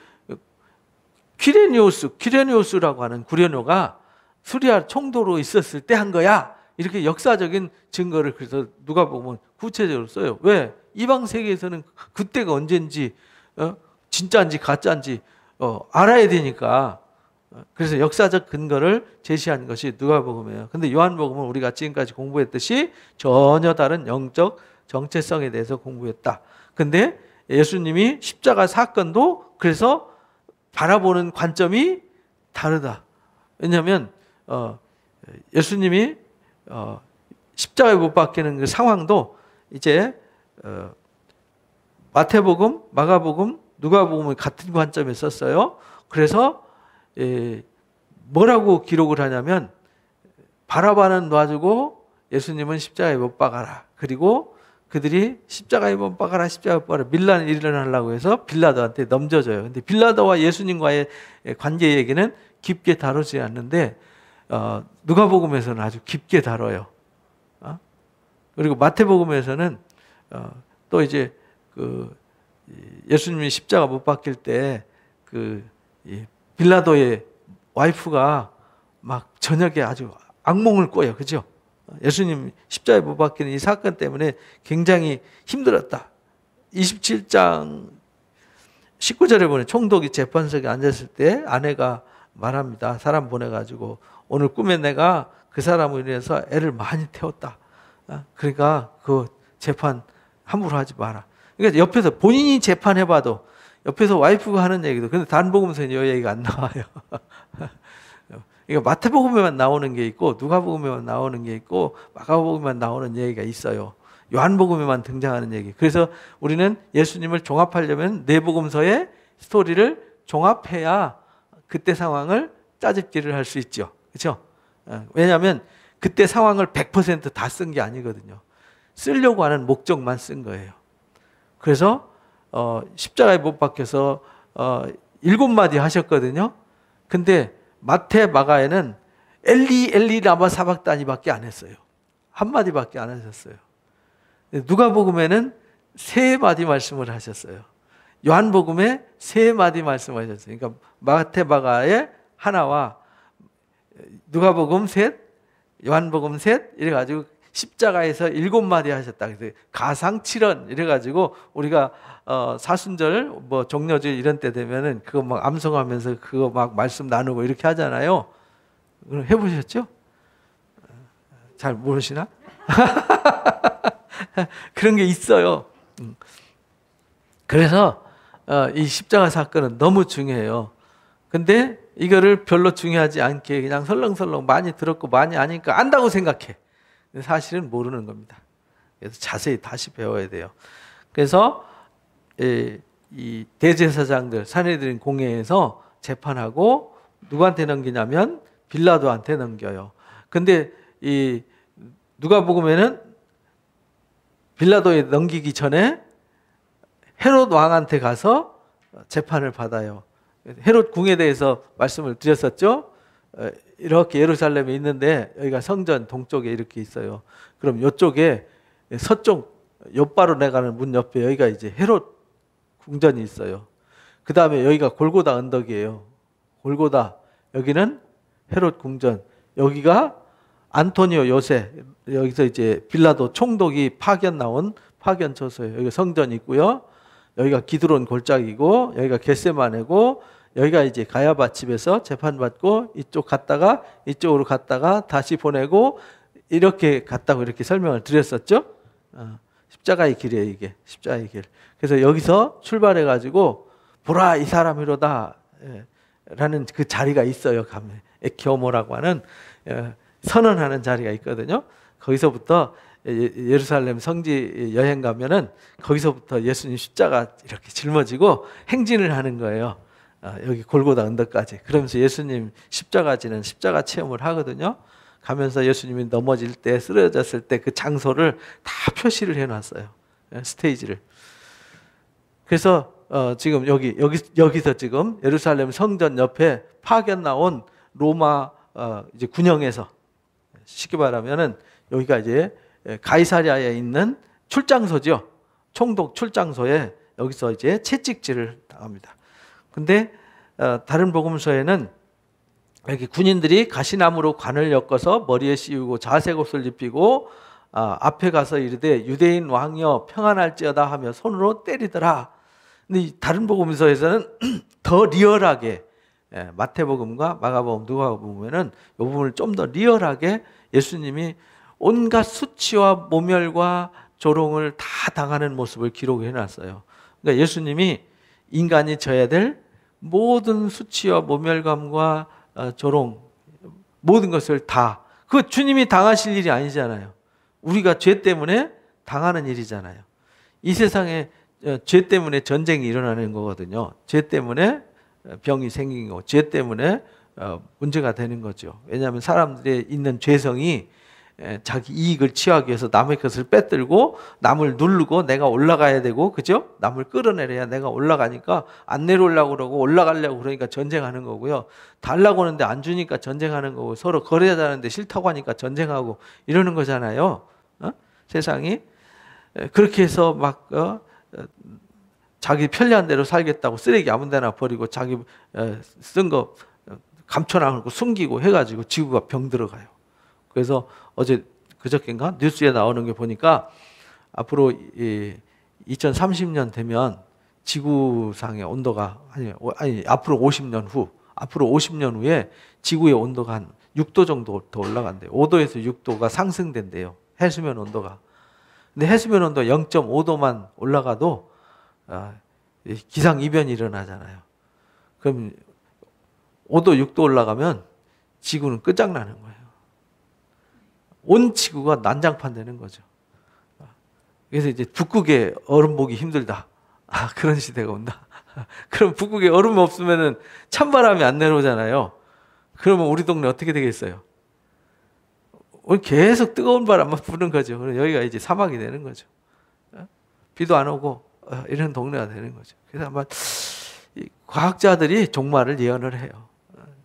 퀴레니우스라고 하는 구레노가 수리아 총독으로 있었을 때 한 거야. 이렇게 역사적인 증거를 그래서 누가 보면 구체적으로 써요. 왜? 이방 세계에서는 그때가 언젠지, 진짜인지 가짜인지 알아야 되니까. 그래서 역사적 근거를 제시한 것이 누가복음이에요. 근데 요한복음은 우리가 지금까지 공부했듯이 전혀 다른 영적 정체성에 대해서 공부했다. 근데 예수님이 십자가 사건도 그래서 바라보는 관점이 다르다. 왜냐하면 예수님이 십자가에 못 박히는 그 상황도 이제 마태복음, 마가복음, 누가복음을 같은 관점에 썼어요. 그래서 뭐라고 기록을 하냐면, 바라바는 놔주고 예수님은 십자가에 못 박아라. 그리고 그들이 십자가에 못 박아라, 십자가에 못 박아라, 밀란을 일어나려고 해서 빌라도한테 넘겨줘요. 근데 빌라도와 예수님과의 관계 얘기는 깊게 다루지 않는데 누가복음에서는 아주 깊게 다뤄요. 그리고 마태복음에서는 또 이제 그 예수님이 십자가 못 박힐 때 그 빌라도의 와이프가 막 저녁에 아주 악몽을 꿔요. 그죠? 예수님 십자가에 못 박히는 이 사건 때문에 굉장히 힘들었다. 27장 19절에 보면 총독이 재판석에 앉았을 때 아내가 말합니다. 사람 보내가지고 오늘 꿈에 내가 그 사람을 위해서 애를 많이 태웠다. 그러니까 그 재판 함부로 하지 마라. 그러니까 옆에서 본인이 재판해봐도 옆에서 와이프가 하는 얘기도, 근데 단복음서는 이 얘기가 안 나와요. 그러니까 마태복음에만 나오는 게 있고 누가복음에만 나오는 게 있고 마가복음에만 나오는 얘기가 있어요. 요한복음에만 등장하는 얘기. 그래서 우리는 예수님을 종합하려면 네 복음서의 스토리를 종합해야 그때 상황을 짜집기를 할 수 있죠. 그렇죠? 왜냐하면 그때 상황을 100% 다 쓴 게 아니거든요. 쓰려고 하는 목적만 쓴 거예요. 그래서 십자가에 못 박혀서 7마디 하셨거든요. 근데 마태, 마가에는 엘리 엘리 라마 사박다니밖에 안 했어요. 한마디밖에 안 하셨어요. 누가복음에는 3마디 말씀을 하셨어요. 요한복음에 3마디 말씀하셨어요. 그러니까 마태, 마가에 하나와 누가복음 셋, 요한복음 셋 이래가지고 십자가에서 7마디 하셨다. 그래서 가상칠언 이래가지고 우리가 사순절, 뭐 종려절 이런 때 되면은 그거 막 암송하면서 그거 막 말씀 나누고 이렇게 하잖아요. 해보셨죠? 잘 모르시나? 그런 게 있어요. 그래서 이 십자가 사건은 너무 중요해요. 근데 이거를 별로 중요하지 않게 그냥 설렁설렁 많이 들었고 많이 아니까 안다고 생각해. 근데 사실은 모르는 겁니다. 그래서 자세히 다시 배워야 돼요. 그래서 이 대제사장들 산헤드린 공회에서 재판하고 누구한테 넘기냐면 빌라도한테 넘겨요. 근데 이 누가복음에는 빌라도에 넘기기 전에 헤롯 왕한테 가서 재판을 받아요. 헤롯 궁에 대해서 말씀을 드렸었죠. 이렇게 예루살렘에 있는데 여기가 성전 동쪽에 이렇게 있어요. 그럼 이쪽에 서쪽 옆바로 내가는 문 옆에 여기가 이제 헤롯 궁전이 있어요. 그 다음에 여기가 골고다 언덕이에요. 골고다 여기는 헤롯 궁전, 여기가 안토니오 요새, 여기서 이제 빌라도 총독이 파견 나온 파견 처소예요. 여기 성전이 있고요. 여기가 기드론 골짜기고 여기가 겟세마네고 여기가 이제 가야바 집에서 재판받고 이쪽 갔다가 이쪽으로 갔다가 다시 보내고 이렇게 갔다고 이렇게 설명을 드렸었죠. 십자가의 길이에요, 이게. 십자가의 길. 그래서 여기서 출발해 가지고 보라 이 사람이로다 라는 그 자리가 있어요. 가면 에키오모라고 하는 선언하는 자리가 있거든요. 거기서부터 예루살렘 성지 여행 가면은 거기서부터 예수님 십자가 이렇게 짊어지고 행진을 하는 거예요. 여기 골고다 언덕까지. 그러면서 예수님 십자가 지는 십자가 체험을 하거든요. 가면서 예수님이 넘어질 때 쓰러졌을 때 그 장소를 다 표시를 해놨어요. 스테이지를. 그래서 지금 여기서 지금 예루살렘 성전 옆에 파견 나온 로마 이제 군영에서 쉽게 말하면은 여기가 이제 가이사랴에 있는 출장소죠. 총독 출장소에 여기서 이제 채찍질을 당합니다. 근데 다른 복음서에는 여기 군인들이 가시나무로 관을 엮어서 머리에 씌우고 자색 옷을 입히고 앞에 가서 이르되 유대인 왕이여 평안할지어다 하며 손으로 때리더라. 근데 다른 복음서에서는 더 리얼하게 마태복음과 마가복음, 누가복음에는 이 부분을 좀 더 리얼하게 예수님이 온갖 수치와 모멸과 조롱을 다 당하는 모습을 기록해 놨어요. 그러니까 예수님이 인간이 져야 될 모든 수치와 모멸감과 조롱 모든 것을 다 그 주님이 당하실 일이 아니잖아요. 우리가 죄 때문에 당하는 일이잖아요. 이 세상에 죄 때문에 전쟁이 일어나는 거거든요. 죄 때문에 병이 생긴 거, 죄 때문에 문제가 되는 거죠. 왜냐하면 사람들의 있는 죄성이 자기 이익을 취하기 위해서 남의 것을 빼들고 남을 누르고 내가 올라가야 되고, 그죠? 남을 끌어내려야 내가 올라가니까 안 내려오려고 그러고 올라가려고 그러니까 전쟁하는 거고요. 달라고 하는데 안 주니까 전쟁하는 거고, 서로 거래하자는데 싫다고 하니까 전쟁하고 이러는 거잖아요. 세상이 그렇게 해서 막 자기 편리한 대로 살겠다고 쓰레기 아무 데나 버리고 자기 쓴 거 감춰놔놓고 숨기고 해가지고 지구가 병들어가요. 그래서 어제 그저께인가 뉴스에 나오는 게 보니까 앞으로 2030년 되면 지구상의 온도가 아니 앞으로 50년 후에 지구의 온도가 한 6도 정도 더 올라간대요. 5도에서 6도가 상승된대요. 해수면 온도가. 근데 해수면 온도 0.5도만 올라가도 기상 이변이 일어나잖아요. 그럼 5도, 6도 올라가면 지구는 끝장나는 거예요. 온 지구가 난장판 되는 거죠. 그래서 이제 북극에 얼음 보기 힘들다. 그런 시대가 온다. 그럼 북극에 얼음이 없으면은 찬바람이 안 내려오잖아요. 그러면 우리 동네 어떻게 되겠어요? 계속 뜨거운 바람만 부는 거죠. 그럼 여기가 이제 사막이 되는 거죠. 비도 안 오고 이런 동네가 되는 거죠. 그래서 아마 과학자들이 종말을 예언을 해요.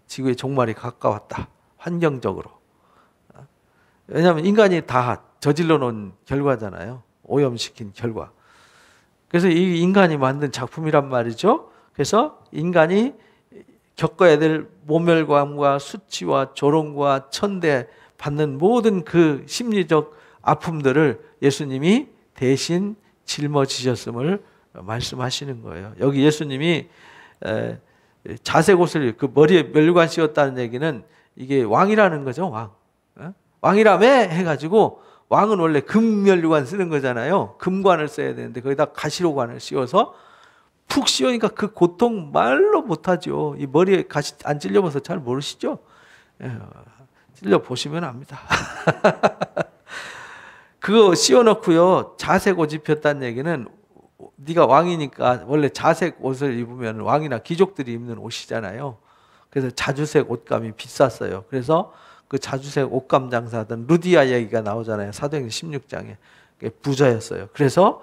지구의 종말이 가까웠다. 환경적으로. 왜냐하면 인간이 다 저질러 놓은 결과잖아요. 오염시킨 결과. 그래서 이 인간이 만든 작품이란 말이죠. 그래서 인간이 겪어야 될 모멸감과 수치와 조롱과 천대 받는 모든 그 심리적 아픔들을 예수님이 대신 짊어지셨음을 말씀하시는 거예요. 여기 예수님이 자색 옷을 그 머리에 멸관 씌웠다는 얘기는 이게 왕이라는 거죠. 왕이라며 해가지고 왕은 원래 금면류관 쓰는 거잖아요. 금관을 써야 되는데 거기다 가시로관을 씌워서 푹 씌우니까 그 고통 말로 못하죠. 이 머리에 가시 안 찔려봐서 잘 모르시죠? 찔려 보시면 압니다. 그거 씌워놓고요. 자색 옷 입혔다는 얘기는 네가 왕이니까 원래 자색 옷을 입으면 왕이나 귀족들이 입는 옷이잖아요. 그래서 자주색 옷감이 비쌌어요. 그래서 그 자주색 옷감 장사하던 루디아 얘기가 나오잖아요. 사도행전 16장에. 부자였어요. 그래서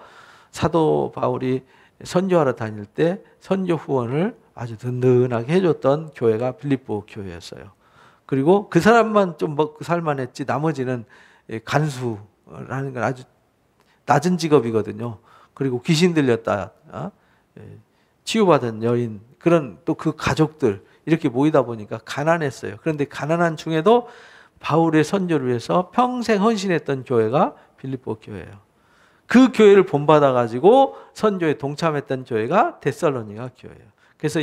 사도 바울이 선교하러 다닐 때 선교 후원을 아주 든든하게 해줬던 교회가 빌립보 교회였어요. 그리고 그 사람만 좀 먹고 살만했지 나머지는 간수라는 건 아주 낮은 직업이거든요. 그리고 귀신 들렸다 치유받은 여인 그런 또 그 가족들 이렇게 모이다 보니까 가난했어요. 그런데 가난한 중에도 바울의 선교를 위해서 평생 헌신했던 교회가 빌립보 교회예요. 그 교회를 본받아 가지고 선교에 동참했던 교회가 데살로니가 교회예요. 그래서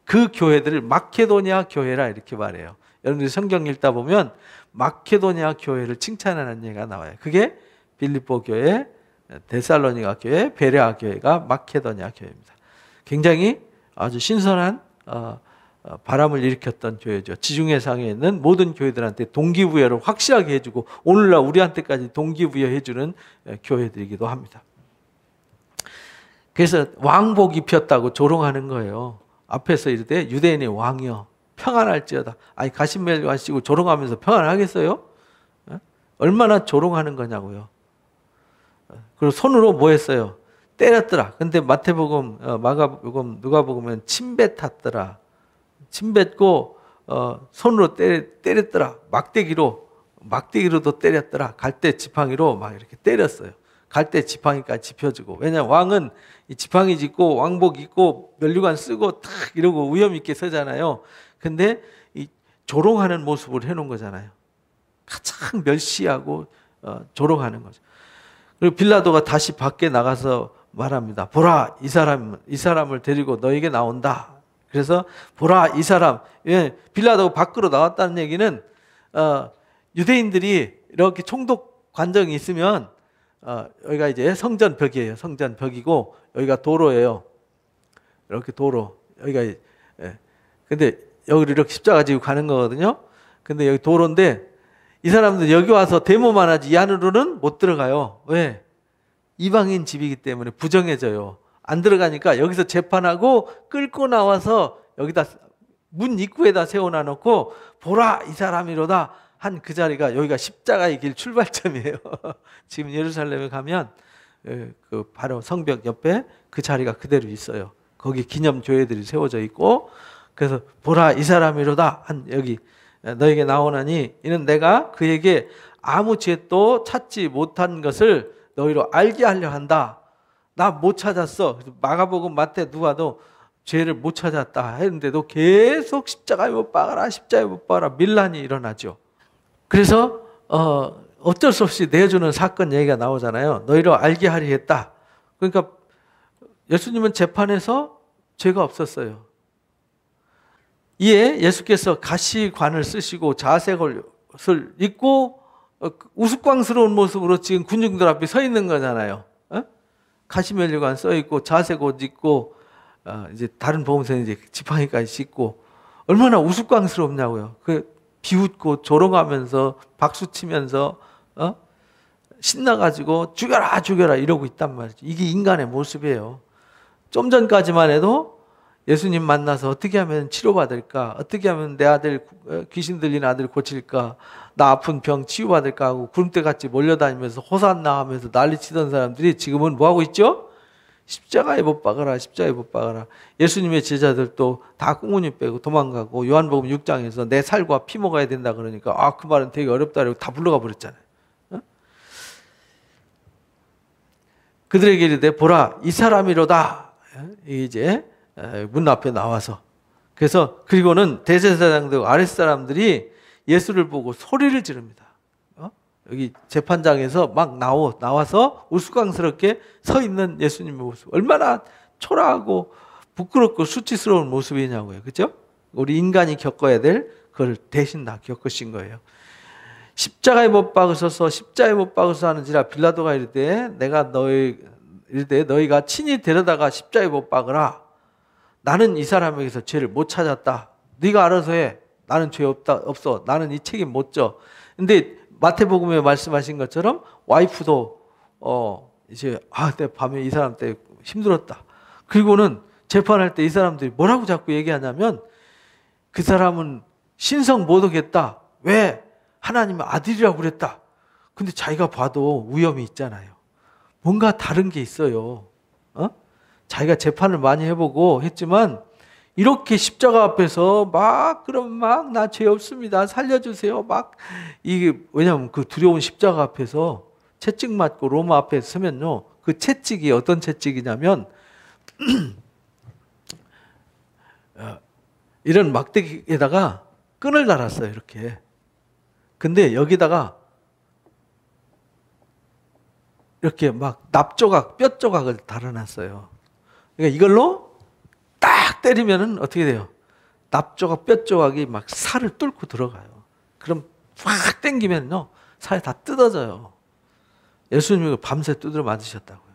그 교회들을 마케도니아 교회라 이렇게 말해요. 여러분들이 성경 읽다 보면 마케도니아 교회를 칭찬하는 얘기가 나와요. 그게 빌립보 교회, 데살로니가 교회, 베레아 교회가 마케도니아 교회입니다. 굉장히 아주 신선한 바람을 일으켰던 교회죠. 지중해 상에 있는 모든 교회들한테 동기부여를 확실하게 해주고 오늘날 우리한테까지 동기부여 해주는 교회들이기도 합니다. 그래서 왕복 입혔다고 조롱하는 거예요. 앞에서 이르되 유대인의 왕이여 평안할지어다. 아니 가시멜관 씌고 조롱하면서 평안하겠어요? 얼마나 조롱하는 거냐고요. 그리고 손으로 뭐 했어요? 때렸더라. 근데 마태복음, 마가복음, 누가복음은 침뱉었더라. 침뱉고 손으로 때렸더라. 막대기로도 때렸더라. 갈대 지팡이로 막 이렇게 때렸어요. 갈대 지팡이까지 짚혀주고. 왜냐하면 왕은 이 지팡이 짚고 왕복 입고 면류관 쓰고 탁 이러고 위험 있게 서잖아요. 근데 이 조롱하는 모습을 해놓은 거잖아요. 가장 멸시하고 조롱하는 거죠. 그리고 빌라도가 다시 밖에 나가서 말합니다. 보라, 이 사람을 데리고 너에게 나온다. 그래서 보라, 이 사람. 예, 빌라도가 밖으로 나왔다는 얘기는 유대인들이 이렇게 총독 관정이 있으면 여기가 이제 성전 벽이에요. 성전 벽이고 여기가 도로예요. 이렇게 도로. 여기가 근데 여기를 이렇게 십자가 지고 가는 거거든요. 근데 여기 도로인데 이 사람들 여기 와서 데모만 하지 이 안으로는 못 들어가요. 왜? 이방인 집이기 때문에 부정해져요. 안 들어가니까 여기서 재판하고 끌고 나와서 여기다 문 입구에다 세워놔 놓고 보라 이 사람이로다 한 그 자리가 여기가 십자가의 길 출발점이에요. 지금 예루살렘에 가면 그 바로 성벽 옆에 그 자리가 그대로 있어요. 거기 기념 교회들이 세워져 있고 그래서 보라 이 사람이로다 한 여기 너에게 나오나니 이는 내가 그에게 아무 죄도 찾지 못한 것을 너희로 알게 하려 한다. 나 못 찾았어. 마가복음 마태 누가도 죄를 못 찾았다 했는데도 계속 십자가에 못 박아라 십자가에 못 박아라 밀란이 일어나죠. 그래서 어쩔 수 없이 내주는 사건 얘기가 나오잖아요. 너희로 알게 하려 했다. 그러니까 예수님은 재판에서 죄가 없었어요. 이에 예수께서 가시관을 쓰시고 자색옷을 입고 우스꽝스러운 모습으로 지금 군중들 앞에 서 있는 거잖아요. 가시면류관 써 있고 자색옷 입고 이제 다른 보험서는 이제 지팡이까지 씻고 얼마나 우스꽝스럽냐고요. 그 비웃고 조롱하면서 박수 치면서 신나가지고 죽여라 죽여라 이러고 있단 말이죠. 이게 인간의 모습이에요. 좀 전까지만 해도 예수님 만나서 어떻게 하면 치료받을까, 어떻게 하면 내 아들 귀신 들린 아들 고칠까, 나 아픈 병 치유받을까 하고 구름대같이 몰려다니면서 호산나 하면서 난리치던 사람들이 지금은 뭐하고 있죠? 십자가에 못 박아라, 십자가에 못 박아라. 예수님의 제자들도 다 꽁무니 빼고 도망가고, 요한복음 6장에서 내 살과 피 먹어야 된다 그러니까 아, 그 말은 되게 어렵다 그러고 다 불러가 버렸잖아요. 그들에게 이르되 보라 이 사람이로다. 이제 문 앞에 나와서, 그래서 그리고는 대제사장들 아랫사람들이 예수를 보고 소리를 지릅니다. 여기 재판장에서 막 나와서 우스꽝스럽게 서 있는 예수님의 모습, 얼마나 초라하고 부끄럽고 수치스러운 모습이냐고요. 그렇죠? 우리 인간이 겪어야 될 그걸 대신 다 겪으신 거예요. 십자가에 못 박으셔서 십자가에 못 박으셔서 하는지라 빌라도가 이르되 너희가 친히 데려다가 십자가에 못 박으라. 나는 이 사람에게서 죄를 못 찾았다. 네가 알아서 해. 나는 죄 없어. 나는 이 책임 못 져. 근데 마태복음에 말씀하신 것처럼 와이프도 이제 내 밤에 이 사람 때문에 힘들었다. 그리고는 재판할 때 이 사람들이 뭐라고 자꾸 얘기하냐면 그 사람은 신성 못 오겠다. 왜? 하나님의 아들이라고 그랬다. 근데 자기가 봐도 위험이 있잖아요. 뭔가 다른 게 있어요. 자기가 재판을 많이 해보고 했지만 이렇게 십자가 앞에서 막 나 죄 없습니다. 살려주세요. 이게 왜냐하면 그 두려운 십자가 앞에서 채찍 맞고 로마 앞에 서면요. 그 채찍이 어떤 채찍이냐면 이런 막대기에다가 끈을 달았어요. 이렇게. 근데 여기다가 이렇게 막 납조각, 뼈조각을 달아놨어요. 그러니까 이걸로 딱 때리면은 어떻게 돼요? 납조각, 뼈조각이 막 살을 뚫고 들어가요. 그럼 확 당기면요, 살이 다 뜯어져요. 예수님이 밤새 두드려 맞으셨다고요.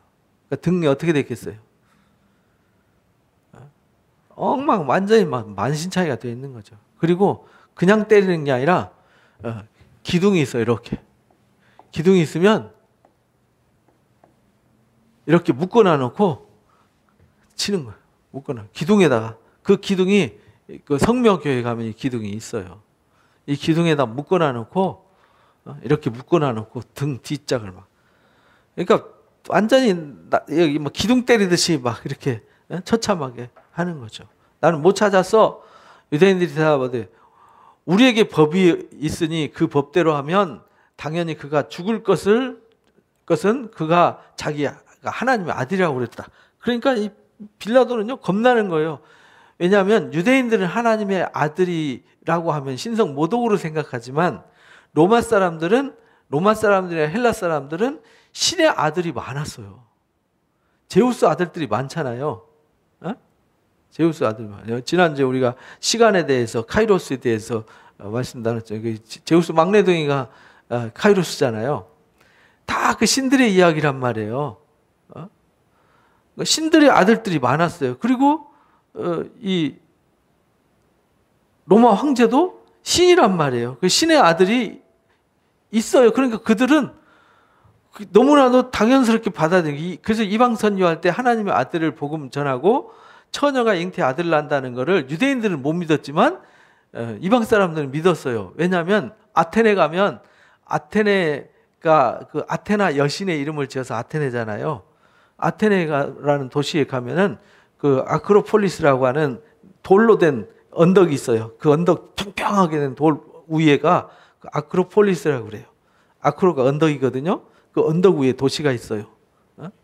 그러니까 등이 어떻게 됐겠어요? 완전히 만신창이가 되어 있는 거죠. 그리고 그냥 때리는 게 아니라 기둥이 있어요. 이렇게 기둥이 있으면 이렇게 묶어놔 놓고 치는 거예요. 묶어놔. 기둥에다가 그 기둥이 그 성묘교회 가면 이 기둥이 있어요. 이 기둥에다 묶어놔 놓고 이렇게 묶어놔 놓고 등 뒷짝을 그러니까 완전히 여기 기둥 때리듯이 이렇게 처참하게 하는 거죠. 나는 못 찾았어. 유대인들이 대답하되 우리에게 법이 있으니 그 법대로 하면 당연히 그가 죽을 것은 그가 자기가 하나님의 아들이라고 그랬다. 그러니까 이 빌라도는요 겁나는 거예요. 왜냐하면 유대인들은 하나님의 아들이라고 하면 신성 모독으로 생각하지만 로마 사람들이나 헬라 사람들은 신의 아들이 많았어요. 제우스 아들들이 많잖아요. 제우스 아들 많아요. 지난주에 우리가 시간에 대해서 카이로스에 대해서 말씀 나눴죠. 제우스 막내동이가 카이로스잖아요. 다 그 신들의 이야기란 말이에요. 신들의 아들들이 많았어요. 그리고 이 로마 황제도 신이란 말이에요. 그 신의 아들이 있어요. 그러니까 그들은 너무나도 당연스럽게 받아들이기. 그래서 이방 선교할 때 하나님의 아들을 복음 전하고 처녀가 잉태 아들 난다는 것을 유대인들은 못 믿었지만 이방 사람들은 믿었어요. 왜냐하면 아테네 가면 아테네가 그 아테나 여신의 이름을 지어서 아테네잖아요. 아테네라는 도시에 가면은 그 아크로폴리스라고 하는 돌로 된 언덕이 있어요. 그 언덕 평평하게 된 돌 위에가 그 아크로폴리스라고 그래요. 아크로가 언덕이거든요. 그 언덕 위에 도시가 있어요.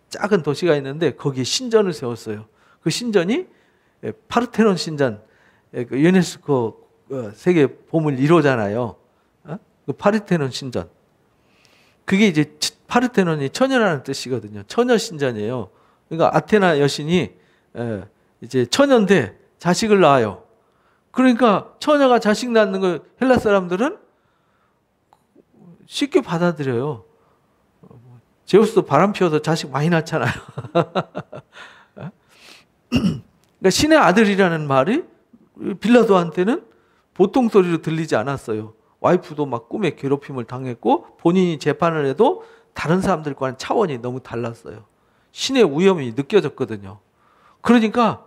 작은 도시가 있는데 거기에 신전을 세웠어요. 그 신전이 파르테논 신전, 유네스코 세계 보물 1호잖아요. 그 파르테논 신전. 그게 이제 파르테논이 처녀라는 뜻이거든요. 처녀 신전이에요. 그러니까 아테나 여신이 이제 처녀인데 자식을 낳아요. 그러니까 처녀가 자식 낳는 걸 헬라 사람들은 쉽게 받아들여요. 제우스도 바람 피워서 자식 많이 낳잖아요. 그러니까 신의 아들이라는 말이 빌라도한테는 보통 소리로 들리지 않았어요. 와이프도 막 꿈에 괴롭힘을 당했고 본인이 재판을 해도 다른 사람들과는 차원이 너무 달랐어요. 신의 위엄이 느껴졌거든요. 그러니까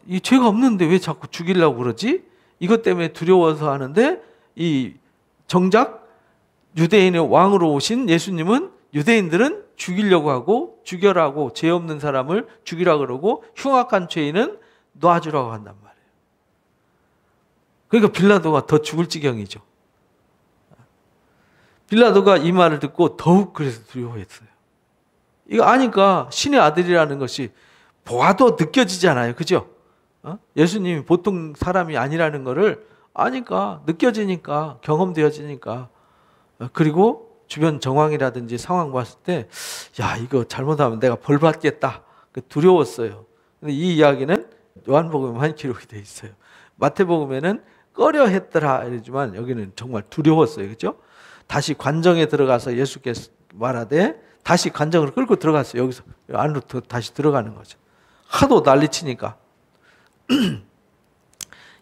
이 죄가 없는데 왜 자꾸 죽이려고 그러지? 이것 때문에 두려워서 하는데 이 정작 유대인의 왕으로 오신 예수님은 유대인들은 죽이려고 하고 죽여라고 죄 없는 사람을 죽이라 그러고 흉악한 죄인은 놔주라고 한단 말이에요. 그러니까 빌라도가 더 죽을 지경이죠. 빌라도가 이 말을 듣고 더욱 그래서 두려워했어요. 이거 아니까 신의 아들이라는 것이 보아도 느껴지잖아요. 그죠? 예수님이 보통 사람이 아니라는 것을 아니까 느껴지니까 경험되어지니까 그리고 주변 정황이라든지 상황 봤을 때 야 이거 잘못하면 내가 벌 받겠다 두려웠어요. 근데 이 이야기는 요한복음에만 기록이 돼 있어요. 마태복음에는 꺼려 했더라 이러지만 여기는 정말 두려웠어요. 그죠? 다시 관정에 들어가서 예수께서 말하되 다시 관정을 끌고 들어갔어요. 여기서 안으로 다시 들어가는 거죠. 하도 난리치니까.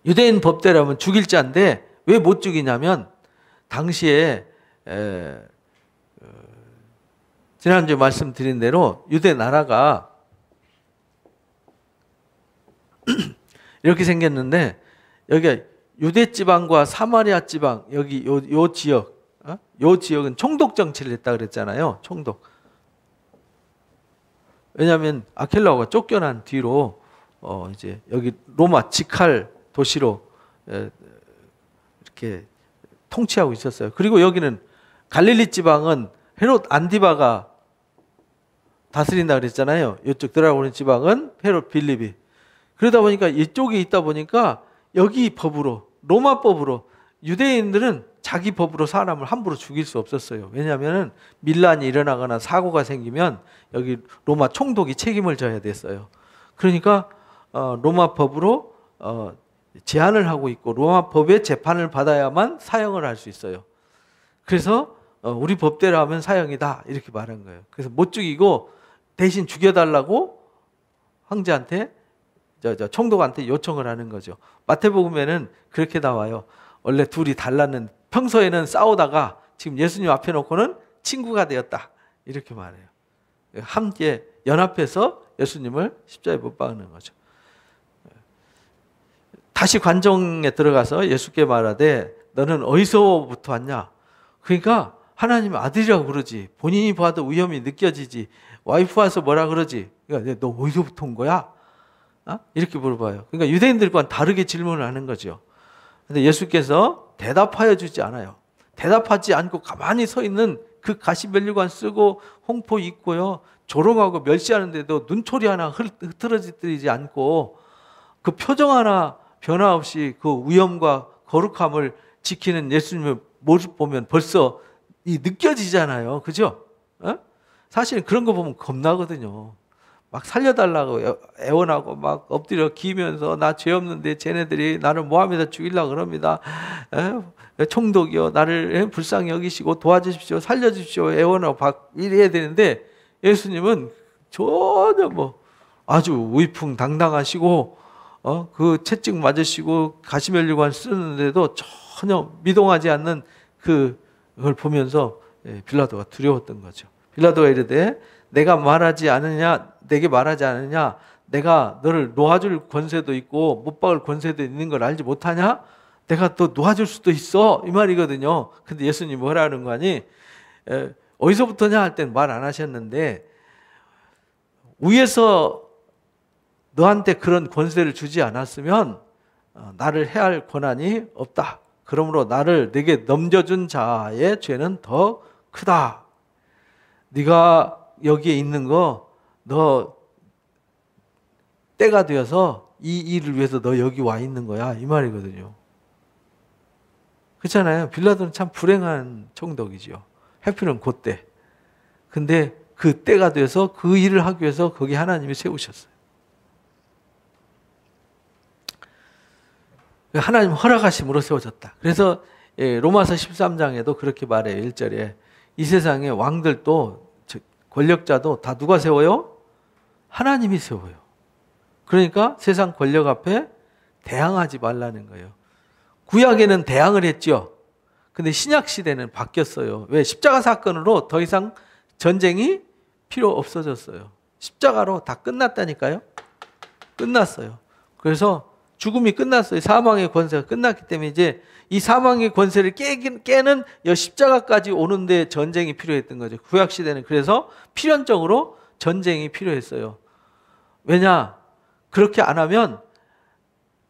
유대인 법대로면 죽일 자인데 왜 못 죽이냐면 당시에 지난주에 말씀드린 대로 유대 나라가 이렇게 생겼는데 여기가 유대 지방과 사마리아 지방 여기 요 지역 요 지역은 총독 정치를 했다 그랬잖아요. 총독. 왜냐하면 아켈라오가 쫓겨난 뒤로 이제 여기 로마 직할 도시로 이렇게 통치하고 있었어요. 그리고 여기는 갈릴리 지방은 헤롯 안디바가 다스린다 그랬잖아요. 이쪽 들어오는 지방은 헤롯 빌립이. 그러다 보니까 이쪽에 있다 보니까 여기 법으로 로마 법으로 유대인들은 자기 법으로 사람을 함부로 죽일 수 없었어요. 왜냐하면 밀란이 일어나거나 사고가 생기면 여기 로마 총독이 책임을 져야 됐어요. 그러니까 로마 법으로 제한을 하고 있고 로마 법의 재판을 받아야만 사형을 할 수 있어요. 그래서 우리 법대로 하면 사형이다 이렇게 말한 거예요. 그래서 못 죽이고 대신 죽여달라고 황제한테 총독한테 요청을 하는 거죠. 마태복음에는 그렇게 나와요. 원래 둘이 달랐는 평소에는 싸우다가 지금 예수님 앞에 놓고는 친구가 되었다 이렇게 말해요. 함께 연합해서 예수님을 십자가에 못 박는 거죠. 다시 관정에 들어가서 예수께 말하되 너는 어디서부터 왔냐? 그러니까 하나님 아들이라고 그러지. 본인이 봐도 위험이 느껴지지. 와이프 와서 뭐라 그러지? 그러니까 너 어디서부터 온 거야? 이렇게 물어봐요. 그러니까 유대인들과는 다르게 질문을 하는 거죠. 근데 예수께서 대답하여 주지 않아요. 대답하지 않고 가만히 서 있는 그 가시면류관 쓰고 홍포 입고요. 조롱하고 멸시하는데도 눈초리 하나 흐트러지지 않고 그 표정 하나 변화 없이 그 위엄과 거룩함을 지키는 예수님의 모습 보면 벌써 느껴지잖아요. 그죠? 사실 그런 거 보면 겁나거든요. 막 살려달라고 애원하고 막 엎드려 기면서 나 죄 없는데 쟤네들이 나를 모함에다 죽이려고 그럽니다. 총독이요 나를 불쌍히 여기시고 도와주십시오 살려주십시오 애원하고 이래야 되는데 예수님은 전혀 아주 위풍당당하시고 그 채찍 맞으시고 가시면류관 쓰는데도 전혀 미동하지 않는 그걸 보면서 빌라도가 두려웠던 거죠. 빌라도가 이르되 내가 말하지 않느냐 내게 말하지 않느냐 내가 너를 놓아줄 권세도 있고 못 박을 권세도 있는 걸 알지 못하냐? 내가 또 놓아줄 수도 있어 이 말이거든요. 근데 예수님이 뭐라는 거 아니? 어디서부터냐 할 땐 말 안 하셨는데 위에서 너한테 그런 권세를 주지 않았으면 나를 해할 권한이 없다. 그러므로 나를 내게 넘겨준 자의 죄는 더 크다. 네가 여기에 있는 거 너 때가 되어서 이 일을 위해서 너 여기 와 있는 거야 이 말이거든요. 그렇잖아요. 빌라도는 참 불행한 총독이죠. 해필은 그때. 근데 그 때가 돼서 그 일을 하기 위해서 거기 하나님이 세우셨어요. 하나님 허락하심으로 세워졌다. 그래서 로마서 13장에도 그렇게 말해요. 1절에 이 세상의 왕들도 권력자도 다 누가 세워요? 하나님이 세워요. 그러니까 세상 권력 앞에 대항하지 말라는 거예요. 구약에는 대항을 했죠. 근데 신약 시대는 바뀌었어요. 왜? 십자가 사건으로 더 이상 전쟁이 필요 없어졌어요. 십자가로 다 끝났다니까요. 끝났어요. 그래서 죽음이 끝났어요. 사망의 권세가 끝났기 때문에 이제 이 사망의 권세를 깨는 십자가까지 오는데 전쟁이 필요했던 거죠. 구약 시대는 그래서 필연적으로 전쟁이 필요했어요. 왜냐? 그렇게 안 하면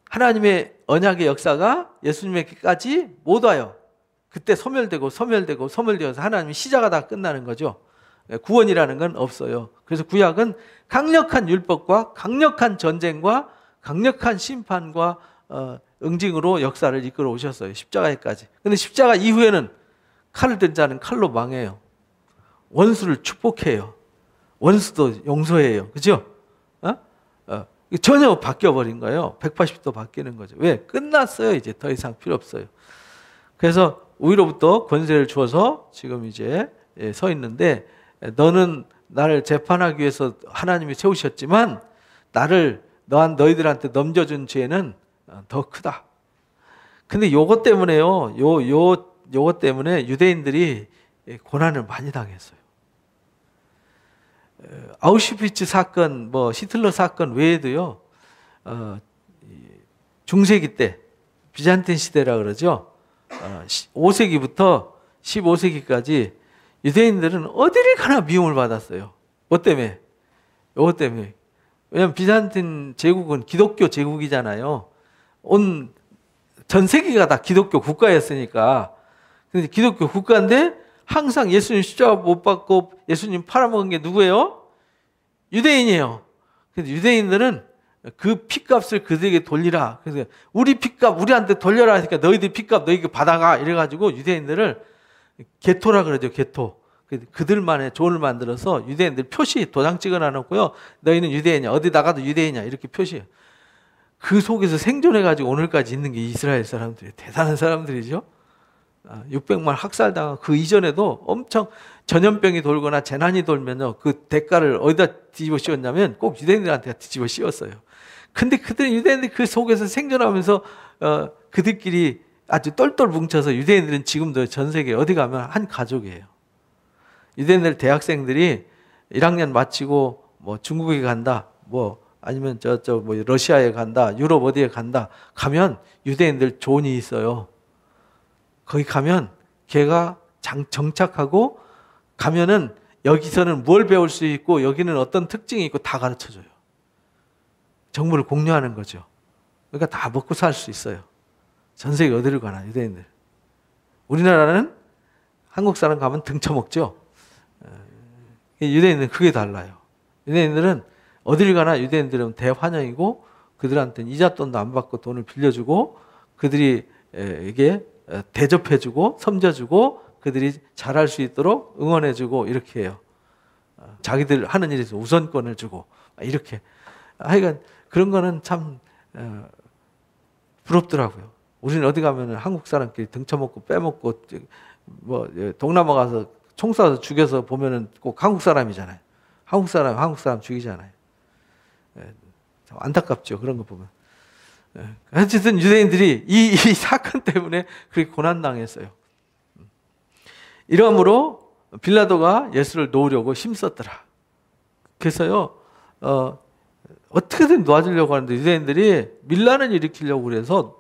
하나님의 언약의 역사가 예수님에게까지 못 와요. 그때 소멸되어서 하나님의 시자가 다 끝나는 거죠. 구원이라는 건 없어요. 그래서 구약은 강력한 율법과 강력한 전쟁과 강력한 심판과 응징으로 역사를 이끌어 오셨어요. 십자가에까지. 근데 십자가 이후에는 칼을 든 자는 칼로 망해요. 원수를 축복해요. 원수도 용서해요. 그죠? 전혀 바뀌어버린 거예요. 180도 바뀌는 거죠. 왜? 끝났어요. 이제 더 이상 필요 없어요. 그래서 위로부터 권세를 주어서 지금 이제 서 있는데, 너는 나를 재판하기 위해서 하나님이 세우셨지만 너희들한테 넘겨준 죄는 더 크다. 근데 요것 때문에요. 요것 때문에 유대인들이 고난을 많이 당했어요. 아우슈비츠 사건, 히틀러 사건 외에도요, 중세기 때, 비잔틴 시대라 그러죠. 5세기부터 15세기까지 유대인들은 어디를 가나 미움을 받았어요. 뭐 때문에? 요것 때문에. 왜냐면 비잔틴 제국은 기독교 제국이잖아요. 전 세계가 다 기독교 국가였으니까. 근데 기독교 국가인데 항상 예수님 십자가 못 받고 예수님 팔아먹은 게 누구예요? 유대인이에요. 근데 유대인들은 그 피값을 그들에게 돌리라. 그래서 우리 피값 우리한테 돌려라 하니까 너희들 피값 너희에게 받아가. 이래가지고 유대인들을 게토라 그러죠. 게토. 그들만의 존을 만들어서 유대인들 표시 도장 찍어놔놓고요. 너희는 유대인이야. 어디 나가도 유대인이야. 이렇게 표시해요. 그 속에서 생존해가지고 오늘까지 있는 게 이스라엘 사람들이에요. 대단한 사람들이죠. 600만 학살당하고 그 이전에도 엄청 전염병이 돌거나 재난이 돌면요. 그 대가를 어디다 뒤집어 씌웠냐면 꼭 유대인들한테 뒤집어 씌웠어요. 근데 유대인들이 그 속에서 생존하면서 그들끼리 아주 똘똘 뭉쳐서 유대인들은 지금도 전 세계 어디 가면 한 가족이에요. 유대인들 대학생들이 1학년 마치고 중국에 간다, 아니면 러시아에 간다, 유럽 어디에 간다, 가면 유대인들 존이 있어요. 거기 가면 걔가 정착하고 가면은 여기서는 뭘 배울 수 있고 여기는 어떤 특징이 있고 다 가르쳐줘요. 정보를 공유하는 거죠. 그러니까 다 먹고 살 수 있어요. 전 세계 어디를 가나 유대인들. 우리나라는 한국 사람 가면 등쳐먹죠. 유대인들은 그게 달라요. 유대인들은 어딜 가나 유대인들은 대환영이고 그들한테는 이잣돈도 안 받고 돈을 빌려주고 그들이 이게 대접해주고 섬겨주고 그들이 잘할 수 있도록 응원해주고 이렇게 해요. 자기들 하는 일에서 우선권을 주고 이렇게. 하여간 그런 거는 참 부럽더라고요. 우리는 어디 가면 한국 사람끼리 등쳐먹고 빼먹고 동남아 가서 총 쏴서 죽여서 보면은 꼭 한국 사람이잖아요. 한국 사람 죽이잖아요. 참 안타깝죠. 그런 거 보면. 어쨌든 유대인들이 이 사건 때문에 그렇게 고난당했어요. 이러므로 빌라도가 예수를 놓으려고 힘썼더라. 그래서요, 어떻게든 놓아주려고 하는데 유대인들이 밀란을 일으키려고 그래서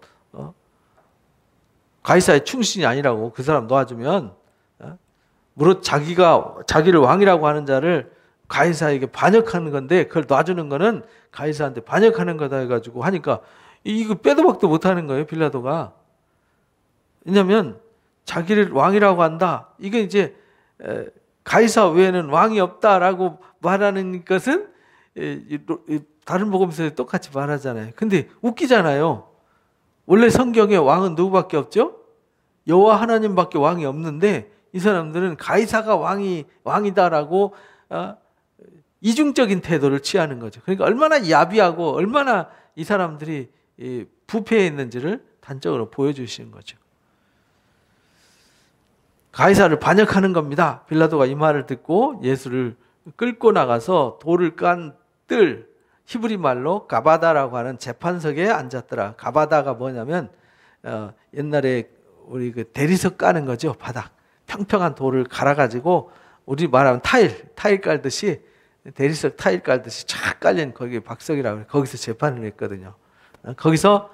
가이사의 충신이 아니라고 그 사람 놓아주면 무릇 자기를 왕이라고 하는 자를 가이사에게 반역하는 건데 그걸 놔주는 거는 가이사한테 반역하는 거다 해가지고 하니까 이거 빼도 박도 못하는 거예요. 빌라도가. 왜냐하면 자기를 왕이라고 한다. 이게 이제 가이사 외에는 왕이 없다라고 말하는 것은 다른 복음서에 똑같이 말하잖아요. 근데 웃기잖아요. 원래 성경에 왕은 누구밖에 없죠? 여호와 하나님밖에 왕이 없는데 이 사람들은 가이사가 왕이다라고 이중적인 태도를 취하는 거죠. 그러니까 얼마나 야비하고 얼마나 이 사람들이 부패했는지를 단적으로 보여주시는 거죠. 가이사를 반역하는 겁니다. 빌라도가 이 말을 듣고 예수를 끌고 나가서 돌을 깐 뜰, 히브리 말로 가바다라고 하는 재판석에 앉았더라. 가바다가 뭐냐면 옛날에 우리 그 대리석 까는 거죠. 바닥 평평한 돌을 갈아가지고 우리 말하면 타일 깔듯이 대리석 타일 깔듯이 쫙 깔린 거기 박석이라고 그래. 거기서 재판을 했거든요. 거기서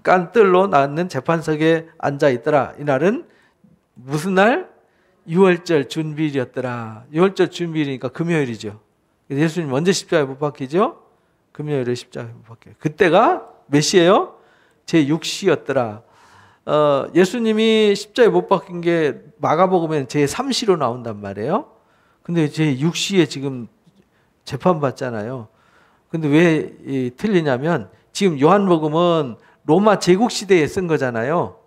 깐 뜰로 낳는 재판석에 앉아 있더라. 이날은 무슨 날? 6월절 준비일이었더라. 6월절 준비일이니까 금요일이죠. 예수님 언제 십자가에 못 박히죠? 금요일에 십자가에 못 박혀요. 그때가 몇 시예요? 제6시였더라. 예수님이 십자가에 못 박힌 게 마가복음에는 제3시로 나온단 말이에요. 근데 제6시에 지금 재판받잖아요. 근데 왜 틀리냐면 지금 요한복음은 로마 제국 시대에 쓴 거잖아요.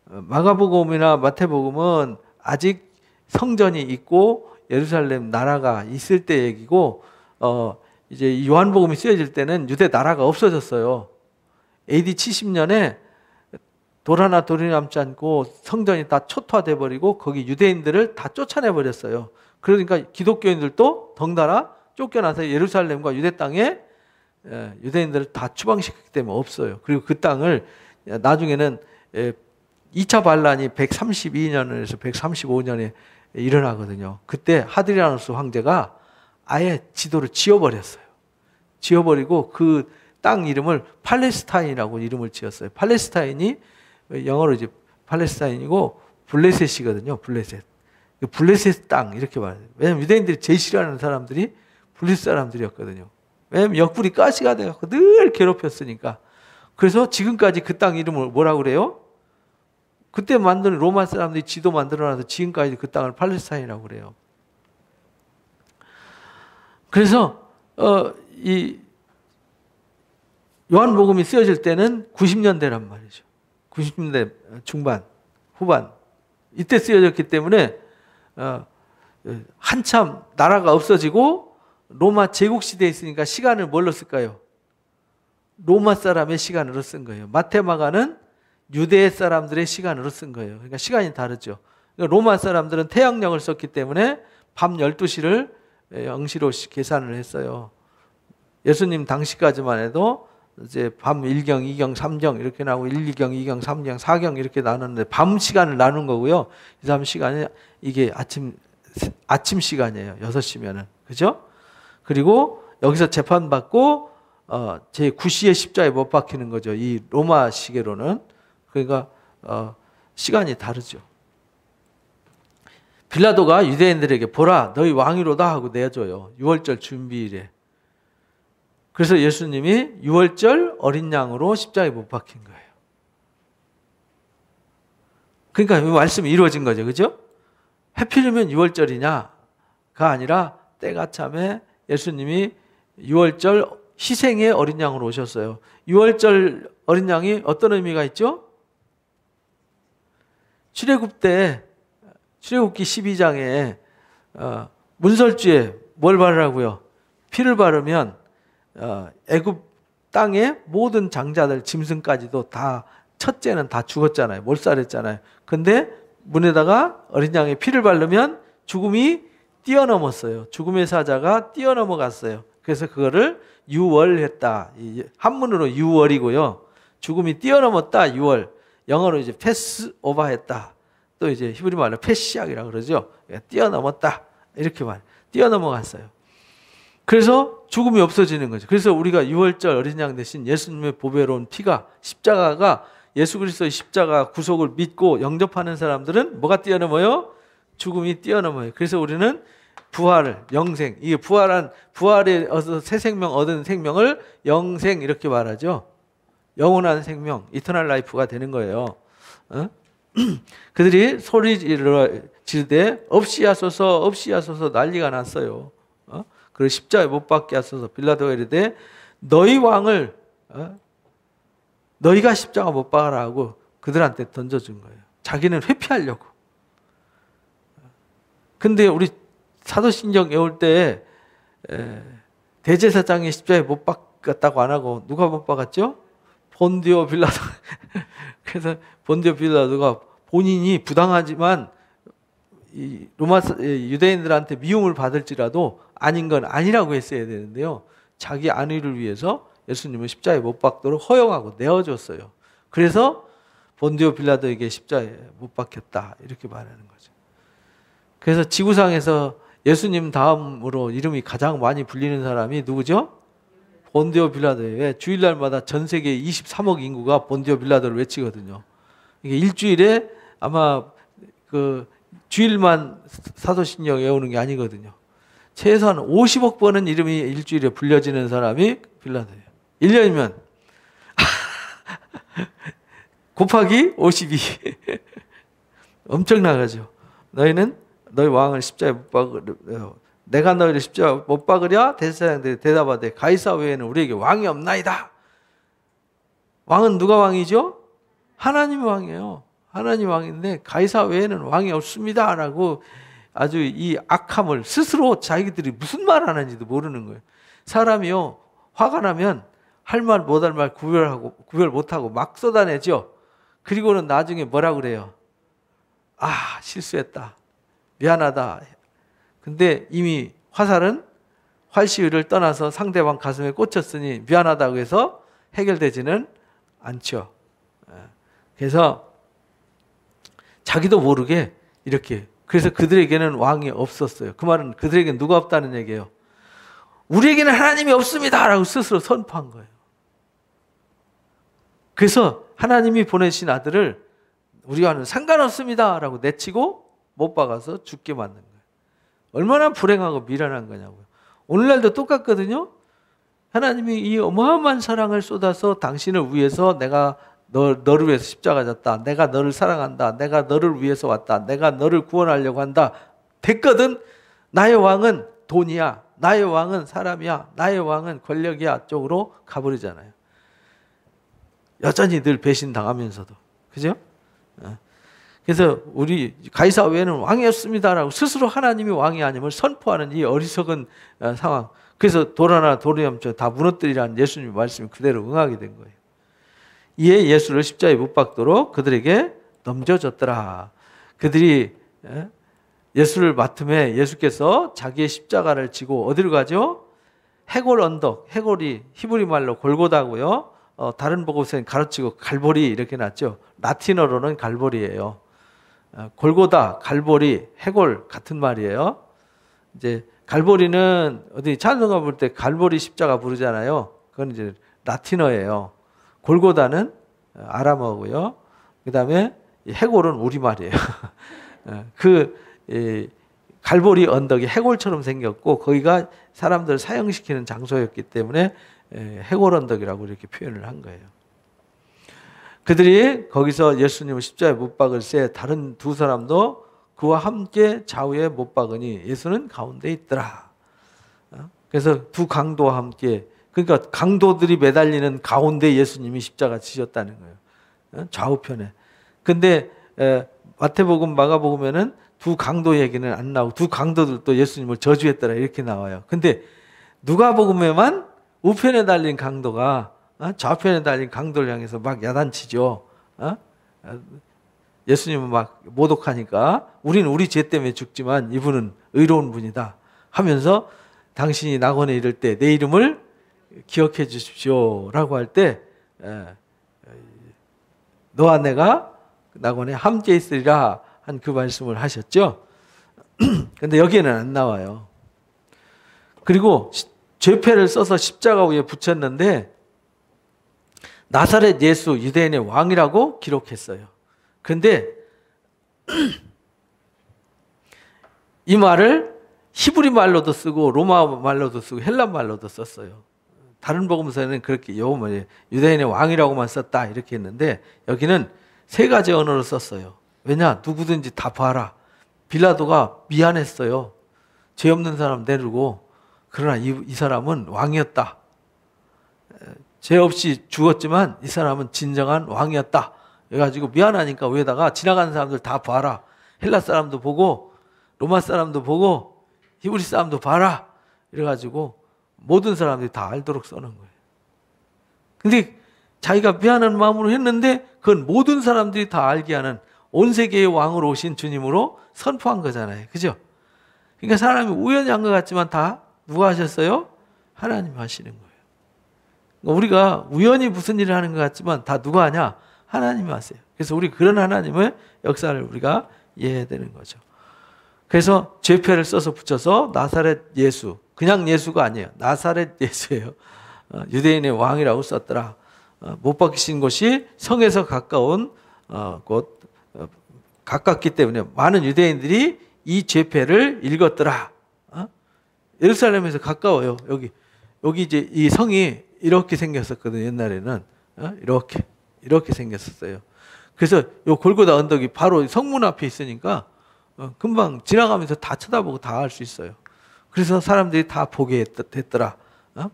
마가복음이나 마태복음은 아직 성전이 있고 예루살렘 나라가 있을 때 얘기고, 이제 요한복음이 쓰여질 때는 유대 나라가 없어졌어요. AD 70년에 돌 하나 돌이 남지 않고 성전이 다 초토화돼 버리고 거기 유대인들을 다 쫓아내 버렸어요. 그러니까 기독교인들도 덩달아 쫓겨나서 예루살렘과 유대 땅에 유대인들을 다 추방시켰기 때문에 없어요. 그리고 그 땅을 나중에는 2차 반란이 132년에서 135년에 일어나거든요. 그때 하드리아누스 황제가 아예 지도를 지워버렸어요. 지워버리고 그 땅 이름을 팔레스타인이라고 이름을 지었어요. 팔레스타인이 영어로 이제 팔레스타인이고 블레셋이거든요. 블레셋. 블레셋 땅 이렇게 말해요. 왜냐면 유대인들이 제일 싫어하는 사람들이 블레셋 사람들이었거든요. 왜냐면 옆구리 가시가 돼갖고 늘 괴롭혔으니까. 그래서 지금까지 그 땅 이름을 뭐라고 그래요? 그때 만든 로마 사람들이 지도 만들어놔서 지금까지 그 땅을 팔레스타인이라고 그래요. 그래서 이 요한복음이 쓰여질 때는 90년대란 말이죠. 90년대 중반, 후반 이때 쓰여졌기 때문에 한참 나라가 없어지고 로마 제국 시대에 있으니까 시간을 뭘로 쓸까요? 로마 사람의 시간으로 쓴 거예요. 마테마가는 유대 사람들의 시간으로 쓴 거예요. 그러니까 시간이 다르죠. 그러니까 로마 사람들은 태양력을 썼기 때문에 밤 12시를 영시로 계산을 했어요. 예수님 당시까지만 해도 이제 밤 1경, 2경, 3경 이렇게 나오고 1, 2경, 2경, 3경, 4경 이렇게 나누는데 밤 시간을 나눈 거고요. 이 다음 시간이 이게 아침 시간이에요. 6시면은. 그죠? 그리고 여기서 재판받고 제9시에 십자가에 못 박히는 거죠. 이 로마 시계로는. 그러니까 시간이 다르죠. 빌라도가 유대인들에게 보라 너희 왕이로다 하고 내줘요. 6월절 준비일에. 그래서 예수님이 6월절 어린 양으로 십자가에 못 박힌 거예요. 그러니까 이 말씀이 이루어진 거죠. 그죠? 하필이면 6월절이냐가 아니라 때가 참에 예수님이 6월절 희생의 어린 양으로 오셨어요. 6월절 어린 양이 어떤 의미가 있죠? 출애굽기 12장에 문설주에 뭘 바르라고요? 피를 바르면 애굽 땅의 모든 장자들 짐승까지도 다 첫째는 다 죽었잖아요. 몰살했잖아요. 근데 문에다가 어린 양의 피를 바르면 죽음이 뛰어넘었어요. 죽음의 사자가 뛰어넘어갔어요. 그래서 그거를 유월했다. 한문으로 유월이고요. 죽음이 뛰어넘었다. 유월. 영어로 이제 패스 오버했다. 또 이제 히브리 말로 패시악이라고 그러죠. 뛰어넘었다. 이렇게 말. 뛰어넘어갔어요. 그래서 죽음이 없어지는 거죠. 그래서 우리가 6월절 어린 양 대신 예수님의 보배로운 피가 십자가가 예수 그리스도의 십자가 구속을 믿고 영접하는 사람들은 뭐가 뛰어넘어요? 죽음이 뛰어넘어요. 그래서 우리는 부활을 영생, 이게 부활에 새 생명 얻은 생명을 영생 이렇게 말하죠. 영원한 생명, 이터널 라이프가 되는 거예요. 그들이 소리 지르되 없이 하소서 난리가 났어요. 그리고 십자가에 못 박게 하소서. 빌라도가 이르되 너희 왕을 너희가 십자가 못 박아라 하고 그들한테 던져준 거예요. 자기는 회피하려고. 근데 우리 사도신경 외울 때 대제사장이 십자가에 못 박았다고 안 하고 누가 못 박았죠? 본디오 빌라도. 그래서 본디오 빌라도가 본인이 부당하지만 이 로마 유대인들한테 미움을 받을지라도 아닌 건 아니라고 했어야 되는데요. 자기 안위를 위해서 예수님을 십자가에 못 박도록 허용하고 내어줬어요. 그래서 본디오 빌라도에게 십자가에 못 박혔다. 이렇게 말하는 거죠. 그래서 지구상에서 예수님 다음으로 이름이 가장 많이 불리는 사람이 누구죠? 본디오 빌라도예요. 왜? 주일날마다 전 세계 23억 인구가 본디오 빌라도를 외치거든요. 이게 일주일에 아마 그 주일만 사도신경 외우는 게 아니거든요. 최소한 50억 번은 이름이 일주일에 불려지는 사람이 빌라도예요. 1년이면 곱하기 52 엄청나가죠. 너희는 너희 왕을 십자가에 못 박으려, 내가 너희를 십자가에 못 박으랴? 대제사장들이 대답하되 가이사 외에는 우리에게 왕이 없나이다. 왕은 누가 왕이죠? 하나님이 왕이에요. 하나님 왕인데 가이사 외에는 왕이 없습니다 라고 아주 이 악함을 스스로 자기들이 무슨 말 하는지도 모르는 거예요. 사람이요, 화가 나면 할 말 못할 말 구별 못하고 막 쏟아내죠. 그리고는 나중에 뭐라 그래요? 아, 실수했다, 미안하다. 근데 이미 화살은 활시위를 떠나서 상대방 가슴에 꽂혔으니 미안하다고 해서 해결되지는 않죠. 그래서 자기도 모르게 이렇게, 그래서 그들에게는 왕이 없었어요. 그 말은 그들에게는 누가 없다는 얘기예요. 우리에게는 하나님이 없습니다 라고 스스로 선포한 거예요. 그래서 하나님이 보내신 아들을 우리와는 상관없습니다 라고 내치고 못 박아서 죽게 만든 거예요. 얼마나 불행하고 미련한 거냐고요. 오늘날도 똑같거든요. 하나님이 이 어마어마한 사랑을 쏟아서 당신을 위해서 내가 너를 위해서 십자가 졌다, 내가 너를 사랑한다, 내가 너를 위해서 왔다, 내가 너를 구원하려고 한다 됐거든. 나의 왕은 돈이야, 나의 왕은 사람이야, 나의 왕은 권력이야 쪽으로 가버리잖아요. 여전히 늘 배신당하면서도. 그죠? 그래서 우리 가이사 외에는 왕이 없습니다라고 스스로 하나님이 왕이 아님을 선포하는 이 어리석은 상황. 그래서 돌아나 도리엄쳐 다 무너뜨리라는 예수님의 말씀이 그대로 응하게 된 거예요. 이에 예수를 십자가에 못 박도록 그들에게 넘겨졌더라. 그들이 예수를 맡음에 예수께서 자기의 십자가를 지고 어디로 가죠? 해골 언덕, 해골이 히브리 말로 골고다고요. 다른 복음서는 가로치고 갈보리 이렇게 났죠. 라틴어로는 갈보리예요. 골고다, 갈보리, 해골 같은 말이에요. 이제 갈보리는 어디 찬송가 부를 때 갈보리 십자가 부르잖아요. 그건 이제 라틴어예요. 골고다는 아람어고요. 그다음에 해골은 우리말이에요. 그 갈보리 언덕이 해골처럼 생겼고 거기가 사람들을 사형시키는 장소였기 때문에 해골 언덕이라고 이렇게 표현을 한 거예요. 그들이 거기서 예수님을 십자가에 못 박을새 다른 두 사람도 그와 함께 좌우에 못 박으니 예수는 가운데 있더라. 그래서 두 강도와 함께, 그러니까 강도들이 매달리는 가운데 예수님이 십자가 지셨다는 거예요. 좌우편에. 근데 마태복음, 마가복음에는 두 강도 얘기는 안 나오고 두 강도들도 예수님을 저주했더라 이렇게 나와요. 근데 누가복음에만 우편에 달린 강도가 좌편에 달린 강도를 향해서 막 야단치죠. 예수님은 막 모독하니까 우리는 우리 죄 때문에 죽지만 이분은 의로운 분이다 하면서 당신이 낙원에 이를 때 내 이름을 기억해 주십시오 라고 할 때 너와 내가 낙원에 함께 있으리라 한 그 말씀을 하셨죠. 근데 여기에는 안 나와요. 그리고 죄패를 써서 십자가 위에 붙였는데 나사렛 예수 유대인의 왕이라고 기록했어요. 그런데 이 말을 히브리 말로도 쓰고 로마 말로도 쓰고 헬란 말로도 썼어요. 다른 복음서에는 그렇게 유대인의 왕이라고만 썼다 이렇게 했는데 여기는 세 가지 언어로 썼어요. 왜냐? 누구든지 다 봐라. 빌라도가 미안했어요. 죄 없는 사람 내르고. 그러나 이 사람은 왕이었다. 죄 없이 죽었지만 이 사람은 진정한 왕이었다. 그래가지고 미안하니까 위에다가 지나가는 사람들 다 봐라. 헬라 사람도 보고 로마 사람도 보고 히브리 사람도 봐라. 이래가지고 모든 사람들이 다 알도록 써놓은 거예요. 근데 자기가 미안한 마음으로 했는데 그건 모든 사람들이 다 알게 하는 온 세계의 왕으로 오신 주님으로 선포한 거잖아요. 그죠? 그러니까 사람이 우연히 한 것 같지만 다 누가 하셨어요? 하나님 하시는 거예요. 우리가 우연히 무슨 일을 하는 것 같지만 다 누가 하냐? 하나님이 하세요. 그래서 우리 그런 하나님의 역사를 우리가 이해해야 되는 거죠. 그래서 죄패를 써서 붙여서 나사렛 예수, 그냥 예수가 아니에요. 나사렛 예수예요. 유대인의 왕이라고 썼더라. 못 박히신 곳이 성에서 가까운 곳, 가깝기 때문에 많은 유대인들이 이 죄패를 읽었더라. 예루살렘에서 가까워요. 여기 이제 이 성이 이렇게 생겼었거든요. 옛날에는 이렇게 생겼었어요. 그래서 요 골고다 언덕이 바로 성문 앞에 있으니까 금방 지나가면서 다 쳐다보고 다 할 수 있어요. 그래서 사람들이 다 보게 됐더라.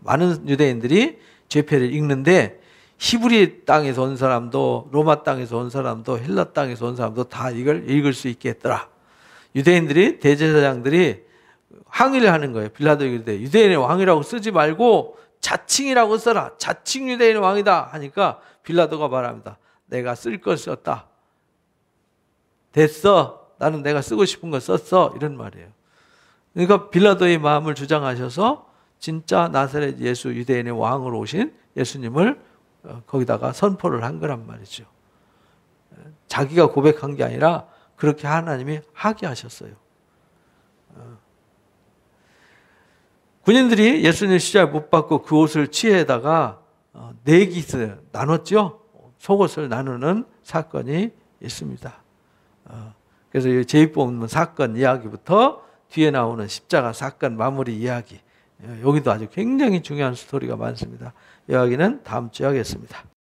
많은 유대인들이 죄패를 읽는데 히브리 땅에서 온 사람도 로마 땅에서 온 사람도 헬라 땅에서 온 사람도 다 이걸 읽을 수 있게 했더라. 유대인들이 대제사장들이 항의를 하는 거예요. 빌라도에게 이르되 유대인의 왕이라고 쓰지 말고 자칭이라고 써라. 자칭 유대인의 왕이다 하니까 빌라도가 말합니다. 내가 쓸 걸 썼다. 됐어. 나는 내가 쓰고 싶은 거 썼어. 이런 말이에요. 그러니까 빌라도의 마음을 주장하셔서 진짜 나사렛 예수 유대인의 왕으로 오신 예수님을 거기다가 선포를 한 거란 말이죠. 자기가 고백한 게 아니라 그렇게 하나님이 하게 하셨어요. 군인들이 예수님 십자가에 못 박고 그 옷을 취해다가 네 깃을 나눴죠. 속옷을 나누는 사건이 있습니다. 그래서 이 제2본문 사건 이야기부터 뒤에 나오는 십자가 사건 마무리 이야기, 여기도 아주 굉장히 중요한 스토리가 많습니다. 이야기는 다음 주에 하겠습니다.